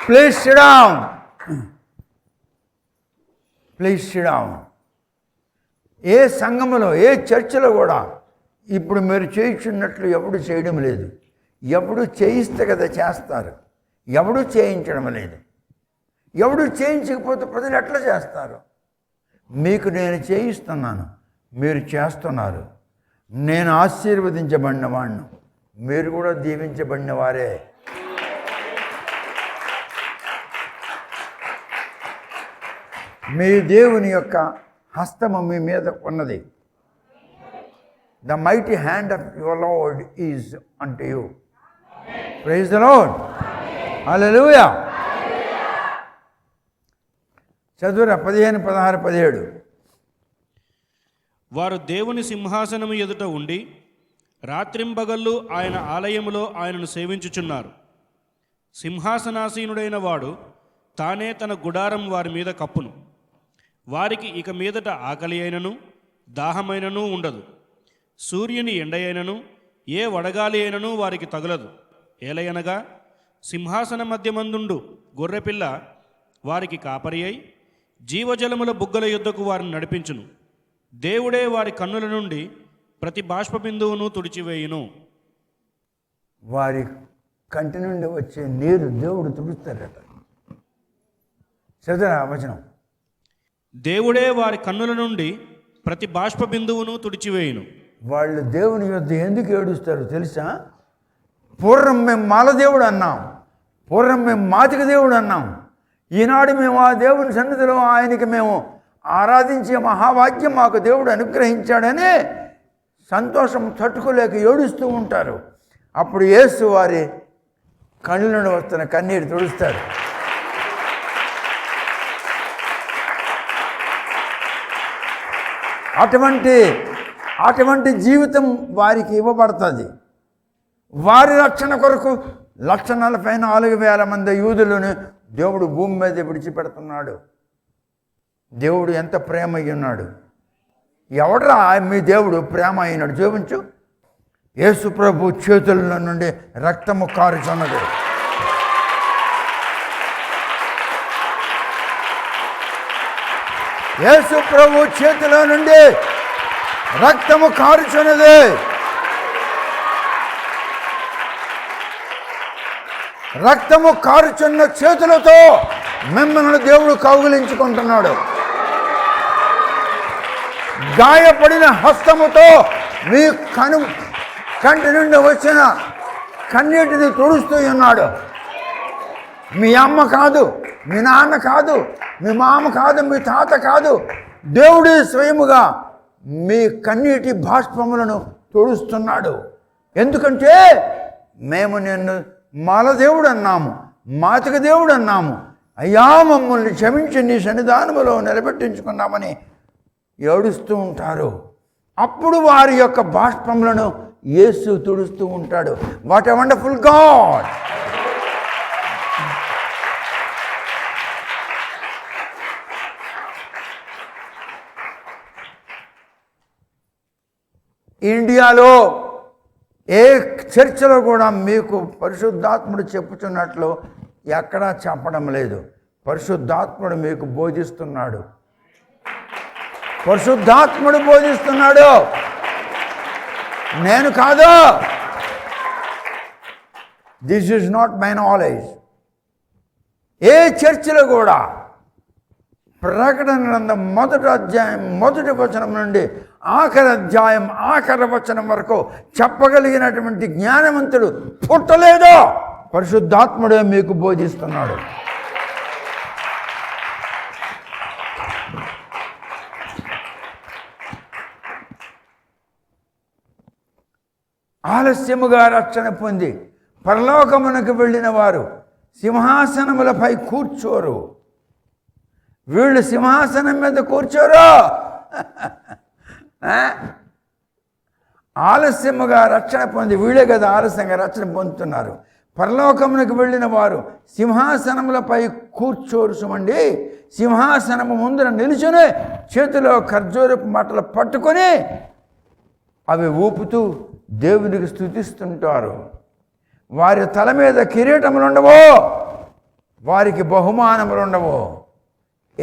Please sit down. Please sit down. ఏ సంఘములో, ఏ చర్చిలో కూడా ఇప్పుడు మీరు చేయించున్నట్లు ఎవడు చేయడం లేదు. ఎవడు చేయిస్తే కదా చేస్తారు. ఎవడు చేయించడం లేదు. ఎవడు చేయించకపోతే ప్రజలు ఎట్లా చేస్తారు? మీకు నేను చేయిస్తున్నాను, మీరు చేస్తున్నారు. నేను ఆశీర్వదించబడిన వాడిని, మీరు కూడా దీవించబడిన వారే. మీ దేవుని యొక్క హస్తము మీ మీద ఉన్నది. The mighty hand of your Lord is unto you. Praise the Lord. Hallelujah. చదువురా 15, 16, 17. వారు దేవుని సింహాసనము ఎదుట ఉండి రాత్రింబగళ్ళు ఆయన ఆలయములో ఆయనను సేవించుచున్నారు. సింహాసనాసీనుడైన వాడు తానే తన గుడారం వారి మీద కప్పును. వారికి ఇక మీదట ఆకలి అయినను దాహమైనను ఉండదు. సూర్యుని ఎండ అయినను ఏ వడగాలి అయినను వారికి తగులదు. ఏలయనగా సింహాసన మధ్యమందుండు గొర్రెపిల్ల వారికి కాపరి అయి జీవజలముల బుగ్గల యుద్ధకు వారిని నడిపించును. దేవుడే వారి కన్నుల నుండి ప్రతి బాష్పబిందువును తుడిచివేయును. వారి కంటి నుండి వచ్చే నీరు దేవుడు తుడుస్తారట. చదువురా వచనం. దేవుడే వారి కన్నుల నుండి ప్రతి బాష్పబిందువును తుడిచివేయును. వాళ్ళు దేవుని యొద్ద ఎందుకు ఏడుస్తారు తెలుసా? పూర్వం మేము మాలదేవుడు అన్నాం, పూర్వం మేము మాతిక దేవుడు అన్నాం. ఈనాడు మేము ఆ దేవుని సన్నిధిలో ఆయనకి మేము ఆరాధించే మహావాక్యం మాకు దేవుడు అనుగ్రహించాడని సంతోషం తట్టుకోలేక ఏడుస్తూ ఉంటారు. అప్పుడు యేసు వారి కళ్ళ నుండి వస్తున్న కన్నీరు తుడుస్తారు. అటువంటి జీవితం వారికి ఇవ్వబడుతుంది. వారి రక్షణ కొరకు 1,44,000 మంది యూదులను దేవుడు భూమి మీద విడిచిపెడుతున్నాడు. దేవుడు ఎంత ప్రేమ అయి ఉన్నాడు. ఎవడరా మీ దేవుడు ప్రేమ అయినాడు చూపించు. యేసు ప్రభు చేతుల నుండి రక్తము కారుచున్నది. యేసు ప్రభు చేతుల నుండి రక్తము కారుచున్నది. రక్తము కారుచున్న చేతులతో మిమ్మల్ని దేవుడు కౌగిలించుకుంటున్నాడు. గాయపడిన హస్తముతో మీ కంటి నుండి వచ్చిన కన్నీటిని తుడుస్తూ ఉన్నాడు. మీ అమ్మ కాదు, మీ నాన్న కాదు, మీ మామ కాదు, మీ తాత కాదు, దేవుడే స్వయముగా మీ కన్నీటి బాష్పములను తుడుస్తున్నాడు. ఎందుకంటే మేము నిన్ను మాలదేవుడు అన్నాము, మాతిక దేవుడు అన్నాము. అయ్యా మమ్మల్ని క్షమించి నీ సన్నిధానములో నిలబెట్టించుకున్నామని ఏడుస్తూ ఉంటారు. అప్పుడు వారి యొక్క బాష్పములను యేసు తుడుస్తూ ఉంటాడు. What a wonderful God! ఇండియాలో ఏ చర్చలో కూడా మీకు పరిశుద్ధాత్ముడు చెప్పుచున్నట్లు ఎక్కడా చెప్పడం లేదు. పరిశుద్ధాత్ముడు మీకు బోధిస్తున్నాడు. పరిశుద్ధాత్ముడు బోధిస్తున్నాడు, నేను కాదు. This is not my knowledge. ఏ చర్చిలో కూడా ప్రకటన గ్రంథం 1వ అధ్యాయం 1వ వచనం నుండి ఆఖరి అధ్యాయం ఆఖరి వచనం వరకు చెప్పగలిగినటువంటి జ్ఞానవంతుడు పుట్టలేదో. పరిశుద్ధాత్ముడే మీకు బోధిస్తున్నాడు. ఆలస్యముగా రక్షణ పొంది పరలోకమునకు వెళ్ళిన వారు సింహాసనములపై కూర్చోరు. వీళ్ళు సింహాసనం మీద కూర్చోరు. ఆలస్యముగా రక్షణ పొంది వీళ్ళే కదా ఆలస్యంగా రక్షణ పొందుతున్నారు. పరలోకమునకు వెళ్ళిన వారు సింహాసనములపై కూర్చోరు సుమండి. సింహాసనము ముందర నిలుచుని చేతిలో ఖర్జూరపు మట్టలు పట్టుకొని అవి ఊపుతూ దేవునికి స్తుతిస్తుంటారు. వారి తల మీద కిరీటములు ఉండవు, వారికి బహుమానములు ఉండవు.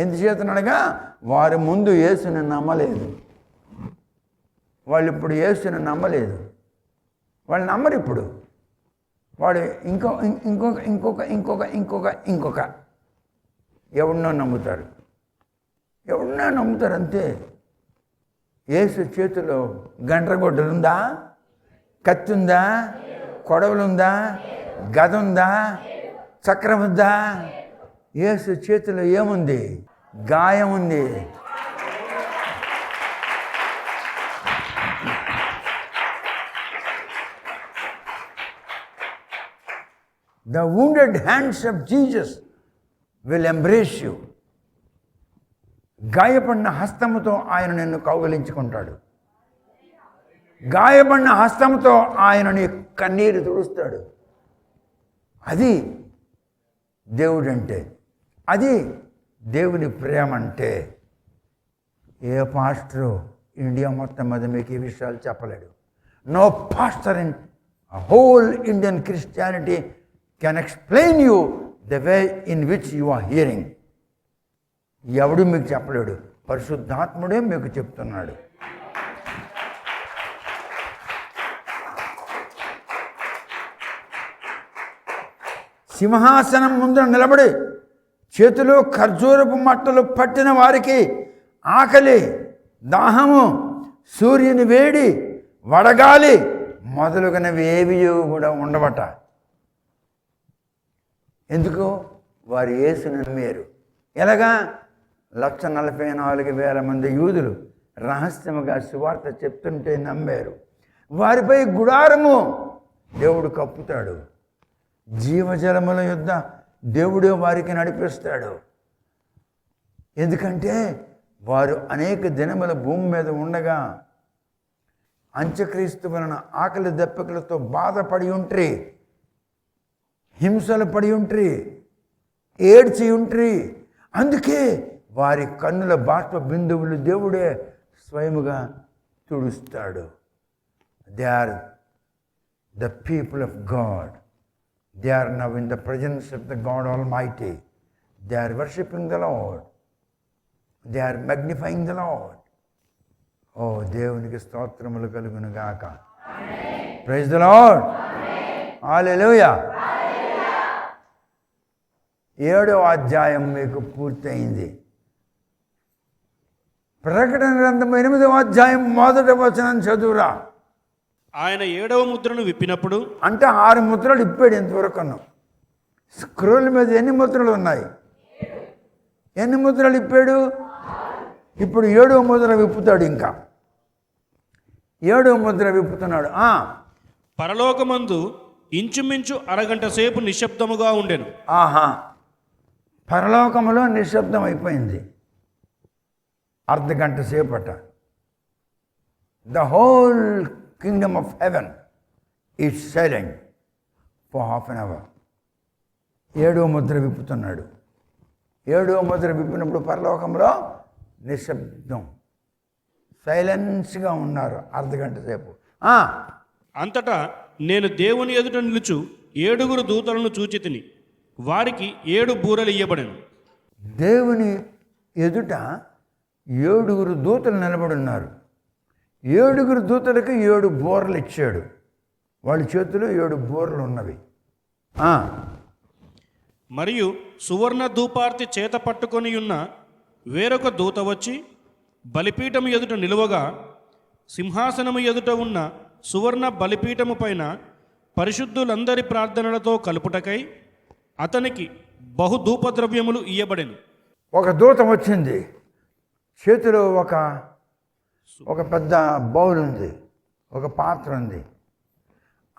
ఎందుచేతనగా వారి ముందు యేసుని నమ్మలేదు. వాళ్ళు ఇప్పుడు యేసుని నమ్మలేదు. వాళ్ళు నమ్మరు. ఇప్పుడు వాడు ఇంకొక ఎవరినో నమ్ముతారు. అంతే. యేసు చేతిలో గండ్రగొడ్డలుందా, కత్తి ఉందా, కొడవలుందా, గద ఉందా, చక్రం ఉందా? యేసు చేతిలో ఏముంది? గాయం ఉంది. The wounded hands of Jesus will embrace you. గాయపడిన హస్తముతో ఆయన నిన్ను కౌగిలించుకుంటాడు. గాయపడిన హస్తముతో ఆయన నీ కన్నీరు తుడుస్తాడు. అది దేవుడంటే, అది దేవుని ప్రేమ అంటే. ఏ పాస్టరు ఇండియా మొత్తం మీద మీకు ఈ విషయాలు చెప్పలేడు. No pastor in whole Indian Christianity can explain you the way in which you are hearing. ఎవడు మీకు చెప్పలేడు, పరిశుద్ధాత్ముడే మీకు చెప్తున్నాడు. సింహాసనం ముందు నిలబడి చేతిలో ఖర్జూరపు మట్టలు పట్టిన వారికి ఆకలి, దాహము, సూర్యుని వేడి, వడగాలి మొదలుగునవి ఏవి కూడా ఉండవట. ఎందుకు? వారు యేసుని నమ్మారు. ఎలాగా? 144,000 మంది యూదులు రహస్యముగా సువార్త చెప్తుంటే నమ్మారు. వారిపై గుడారము దేవుడు కప్పుతాడు. జీవజలముల యొద్ద దేవుడే వారికి నడిపిస్తాడు. ఎందుకంటే వారు అనేక దినముల భూమి మీద ఉండగా అంత్యక్రీస్తు వలన ఆకలి దప్పికలతో బాధపడి ఉంట్రి, హింసలు పడి ఉంట్రి, ఏడ్చి ఉంట్రి. అందుకే వారి కన్నుల బాష్ప బిందువులు దేవుడే స్వయముగా తుడుస్తాడు. They are the people of God. They are now in the presence of the God Almighty. They are worshipping the Lord. They are magnifying the Lord. Oh, దేవునికి స్తోత్రములు కలుగును గాక. Praise the Lord. Hallelujah. 7వ అధ్యాయం మీకు పూర్తయింది. ప్రకటన గ్రంథం 8వ అధ్యాయం 1వ వచనం చదువురా. ఆయన 7వ ముద్రను విప్పినప్పుడు, అంటే 6 ముద్రలు ఇప్పాడు ఇంతవరకు. స్క్రోల్ మీద ఎన్ని ముద్రలు ఉన్నాయి? ఎన్ని ముద్రలు ఇప్పాడు? ఇప్పుడు 7వ ముద్ర విప్పుతాడు. ఇంకా 7వ ముద్ర విప్పుతున్నాడు. పరలోకమందు ఇంచుమించు అరగంట సేపు నిశ్శబ్దముగా ఉండెను. ఆహా, పరలోకంలో నిశ్శబ్దం అయిపోయింది. అర్ధగంట సేపట. The whole kingdom of heaven is silent for half an hour. 7వ ముద్ర విప్పుతున్నాడు. 7వ ముద్ర విప్పినప్పుడు పరలోకంలో నిశ్శబ్దం, సైలెన్స్గా ఉన్నారు అర్ధగంట సేపు. అంతటా నేను దేవుని ఎదుట నిలుచు 7 దూతలను చూచి తిని, వారికి 7 బూరలు ఇయ్యబడెను. దేవుని ఎదుట 7 దూతలు నిలబడున్నారు. 7 దూతలకు 7 బూరలు ఇచ్చాడు. వాళ్ళ చేతిలో 7 బూరలు ఉన్నవి. మరియు సువర్ణ ధూపార్తి చేత పట్టుకొని ఉన్న వేరొక దూత వచ్చి బలిపీఠము ఎదుట నిలువగా, సింహాసనము ఎదుట ఉన్న సువర్ణ బలిపీఠము పైన పరిశుద్ధులందరి ప్రార్థనలతో కలుపుటకై అతనికి బహుధూపద్రవ్యములు ఇయ్యబడెను. ఒక దూత వచ్చింది. చేతిలో ఒక పెద్ద బౌల్ ఉంది, ఒక పాత్ర ఉంది.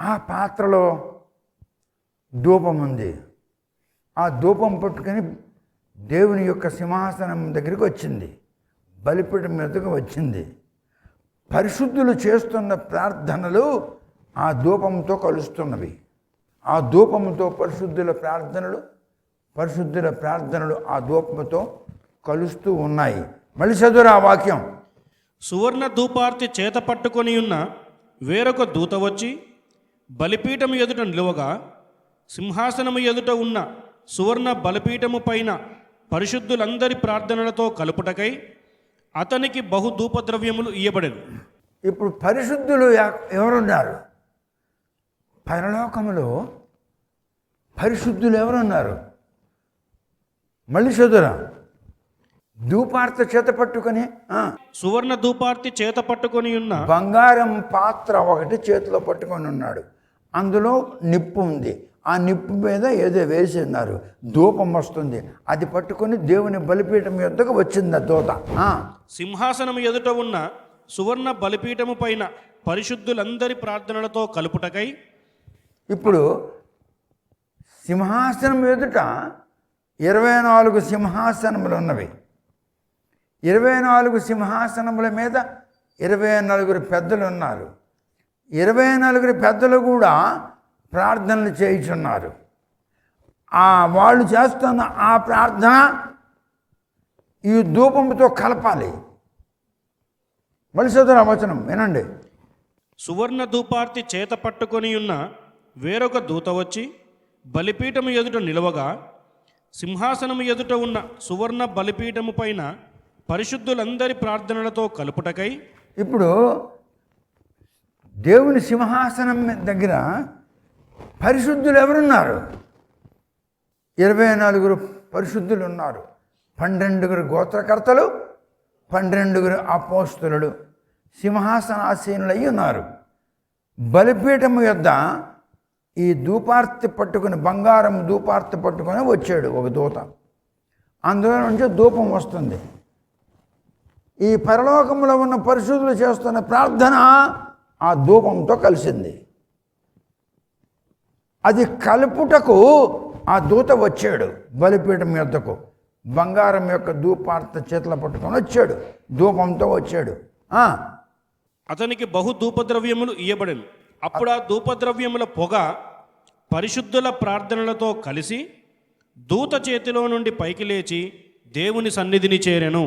ఆ పాత్రలో ధూపం ఉంది. ఆ ధూపం పట్టుకొని దేవుని యొక్క సింహాసనం దగ్గరికి వచ్చింది, బలిపీఠం మీదకు వచ్చింది. పరిశుద్ధులు చేస్తున్న ప్రార్థనలు ఆ ధూపంతో కలుస్తున్నవి. ఆ ధూపంతో పరిశుద్ధుల ప్రార్థనలు ఆ ధూపంతో కలుస్తూ ఉన్నాయి. మళ్ళీ చదువురా ఆ వాక్యం. సువర్ణ ధూపార్తి చేత పట్టుకొని ఉన్న వేరొక దూత వచ్చి బలిపీఠము ఎదుట నిలువగా, సింహాసనము ఎదుట ఉన్న సువర్ణ బలిపీఠము పైన పరిశుద్ధులందరి ప్రార్థనలతో కలుపుటకై అతనికి బహుధూపద్రవ్యములు ఇయ్యబడెను. ఇప్పుడు పరిశుద్ధులు ఎవరున్నారు? పరలోకములో పరిశుద్ధులు ఎవరున్నారు? మళ్ళీ చదువురా. ధూపార్త చేత పట్టుకొని, సువర్ణ ధూపార్తి చేత పట్టుకొని ఉన్న బంగారం పాత్ర ఒకటి చేతిలో పట్టుకొని ఉన్నాడు. అందులో నిప్పు ఉంది. ఆ నిప్పు మీద ఏదో వేసి ఉన్నారు. ధూపం వస్తుంది. అది పట్టుకొని దేవుని బలిపీఠం యొద్దకు వచ్చింది ఆ దూత. సింహాసనము ఎదుట ఉన్న సువర్ణ బలిపీఠము పైన పరిశుద్ధులందరి ప్రార్థనలతో కలుపుటకై. ఇప్పుడు సింహాసనం ఎదుట 24 సింహాసనములు ఉన్నవి. 24 సింహాసనముల మీద 24 పెద్దలు ఉన్నారు. 24 పెద్దలు కూడా ప్రార్థనలు చేయుచున్నారు. వాళ్ళు చేస్తున్న ఆ ప్రార్థన ఈ ధూపంతో కలపాలి. మళ్ళీ చదువు వచనం వినండి. సువర్ణ ధూపార్తి చేత పట్టుకొని ఉన్న వేరొక దూత వచ్చి బలిపీఠము ఎదుట నిలవగా, సింహాసనము ఎదుట ఉన్న సువర్ణ బలిపీఠము పైన పరిశుద్ధులందరి ప్రార్థనలతో కలుపుటకై. ఇప్పుడు దేవుని సింహాసనం దగ్గర పరిశుద్ధులు ఎవరున్నారు? 24 పరిశుద్ధులు ఉన్నారు. 12 గోత్రకర్తలు, 12 అపోస్తలులు సింహాసనాసీనులు అయి ఉన్నారు. బలిపీఠము యొద్ద ఈ ధూపార్తి పట్టుకుని, బంగారం ధూపార్తి పట్టుకొని వచ్చాడు ఒక దూత. అందులో నుంచి ధూపం వస్తుంది. ఈ పరలోకంలో ఉన్న పరిశుద్ధులు చేస్తున్న ప్రార్థన ఆ ధూపంతో కలిసింది. అది కలుపుటకు ఆ దూత వచ్చాడు బలిపీఠం యొద్దకు. బంగారం యొక్క ధూపార్త చేతిలో పట్టుకొని వచ్చాడు, ధూపంతో వచ్చాడు. అతనికి బహుధూపద్రవ్యములు ఇయ్యబడెను. అప్పుడు ఆ ధూపద్రవ్యముల పొగ పరిశుద్ధుల ప్రార్థనలతో కలిసి దూత చేతిలో నుండి పైకి లేచి దేవుని సన్నిధిని చేరెను.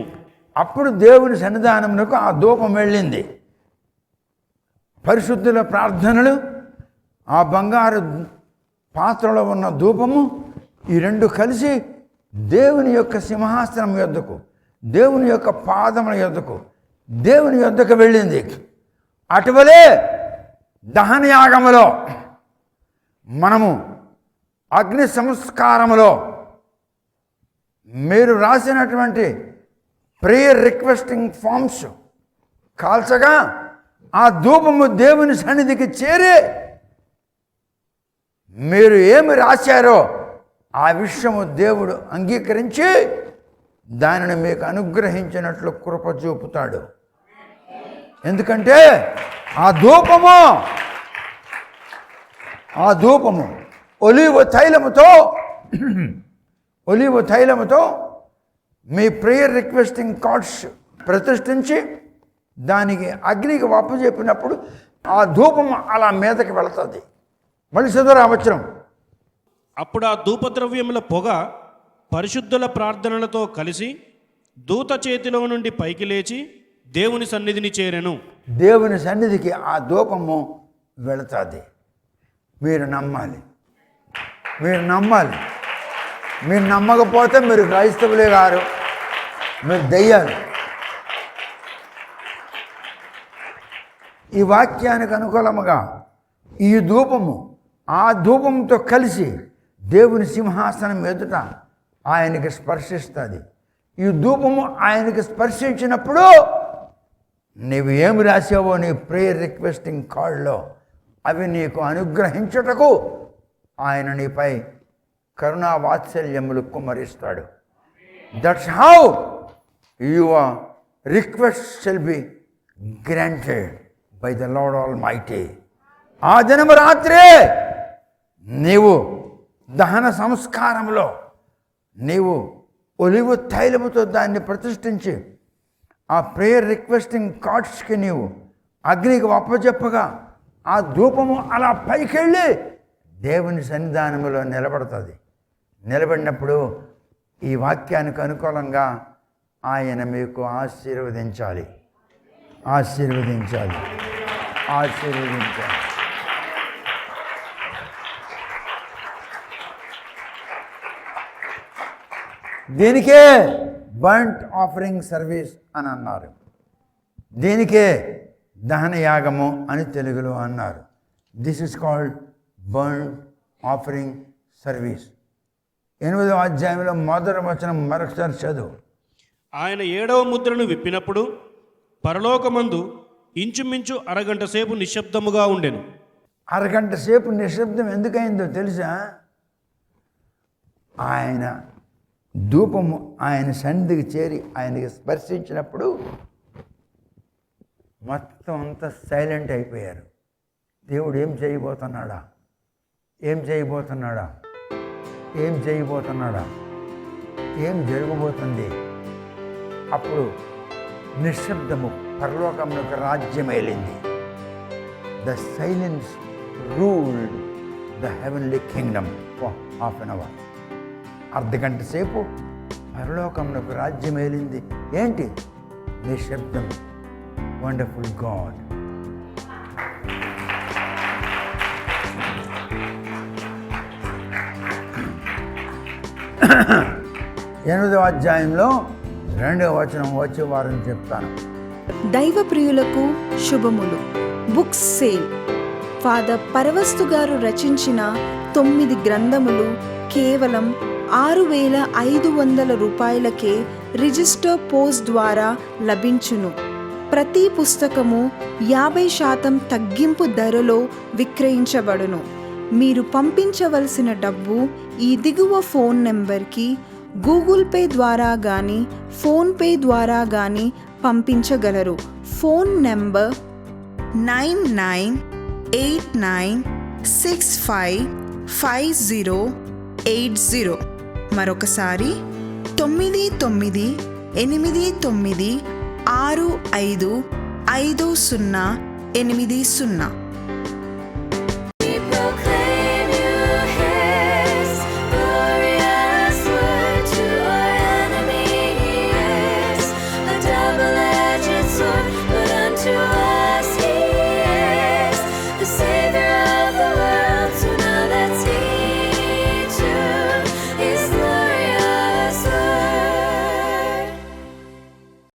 అప్పుడు దేవుని సన్నిధానమునకు ఆ ధూపం వెళ్ళింది. పరిశుద్ధుల ప్రార్థనలు, ఆ బంగారు పాత్రలో ఉన్న ధూపము, ఈ రెండు కలిసి దేవుని యొక్క సింహాసనం యొద్దకు, దేవుని యొక్క పాదముల యొద్దకు, దేవుని యొద్దకు వెళ్ళింది. అటువలే దహనయాగములో మనము అగ్ని సంస్కారములో మీరు రాసినటువంటి ప్రేయర్ రిక్వెస్టింగ్ ఫామ్స్ కాల్చగా ఆ ధూపము దేవుని సన్నిధికి చేరి మీరు ఏమి రాశారో ఆ విషయము దేవుడు అంగీకరించి దానిని మీకు అనుగ్రహించినట్లు కృప చూపుతాడు. ఎందుకంటే ఆ ధూపము ఒలీవ ఒలివ తైలముతో మీ ప్రేయర్ రిక్వెస్టింగ్ కార్డ్స్ ప్రతిష్ఠించి దానికి అగ్నికి చెప్పినప్పుడు ఆ ధూపం అలా మీదకి వెళుతుంది. మళ్ళీ చదువురా వచనం. అప్పుడు ఆ ధూపద్రవ్యముల పొగ పరిశుద్ధుల ప్రార్థనలతో కలిసి దూత చేతిలో నుండి పైకి లేచి దేవుని సన్నిధిని చేరెను. దేవుని సన్నిధికి ఆ ధూపము వెళుతుంది. మీరు నమ్మాలి, మీరు నమ్మాలి. మీరు నమ్మకపోతే మీరు క్రైస్తవులే గారు, మీరు దెయ్యాలు. ఈ వాక్యానికి అనుకూలముగా ఈ ధూపము ఆ ధూపంతో కలిసి దేవుని సింహాసనం ఎదుట ఆయనకి స్పర్శిస్తుంది. ఈ ధూపము ఆయనకి స్పర్శించినప్పుడు నీవు ఏమి రాసావో నీ ప్రేయర్ రిక్వెస్టింగ్ కార్డులో అవి నీకు అనుగ్రహించుటకు ఆయన నీపై కరుణా వాత్సల్యములు కుమ్మరిస్తాడు. That's how your request shall be granted by the Lord Almighty. ఆ దినము రాత్రే నీవు దహన సంస్కారంలో నీవు ఒలివ తైలముతో దాన్ని ప్రతిష్ఠించి ఆ ప్రేయర్ రిక్వెస్టింగ్ కార్డ్స్కి నీవు అగ్నికి అప్పచెప్పగా ఆ ధూపము అలా పైకెళ్ళి దేవుని సన్నిధానములో నిలబడుతుంది. నిలబడినప్పుడు ఈ వాక్యానికి అనుకూలంగా ఆయన మీకు ఆశీర్వదించాలి, ఆశీర్వదించాలి, ఆశీర్వదించాలి. దీనికే బర్ంట్ ఆఫరింగ్ సర్వీస్ అని అన్నారు. దీనికే దహనయాగము అని తెలుగులో అన్నారు. This is called burnt offering service. 8వ అధ్యాయంలో మొదటి వచనం మరొకసారి చదువు. ఆయన 7వ ముద్రను విప్పినప్పుడు పరలోకమందు ఇంచుమించు అరగంట సేపు నిశ్శబ్దముగా ఉండెను. అరగంట సేపు నిశ్శబ్దం ఎందుకైందో తెలుసా? ఆయన ధూపము ఆయన సన్నిధికి చేరి ఆయనకి స్పర్శించినప్పుడు మొత్తం అంతా సైలెంట్ అయిపోయారు. దేవుడు ఏం చేయబోతున్నాడా, ఏం చేయబోతున్నాడా, ఏం చేయబోతున్నాడా, ఏం జరగబోతుంది? అప్పుడు నిశ్శబ్దము పరలోకంలోకి రాజ్యం ఏలింది. The silence ruled the heavenly kingdom for half an hour. అర్ధగంట సేపు పరలోకంలోకి రాజ్యం ఏలింది. ఏంటి? నిశ్శబ్దం. Wonderful God. ఎనిమిదవ అధ్యాయంలో 2వ వచనం వచ్చే వారం చెప్తాను. దైవ ప్రియులకు శుభములు. Books sale. ఫాదర్ పరవస్తు గారు రచించిన 9 గ్రంథములు కేవలం 6,500 రూపాయలకే రిజిస్టర్ పోస్ట్ ద్వారా లభించును. ప్రతి పుస్తకము 50% తగ్గింపు ధరలో విక్రయించబడును. మీరు పంపించవలసిన డబ్బు ఈ దిగువ ఫోన్ నెంబర్కి గూగుల్ పే ద్వారా కానీ ఫోన్పే ద్వారా కానీ పంపించగలరు. Phone number 9989655080. మరొకసారి 9989655080.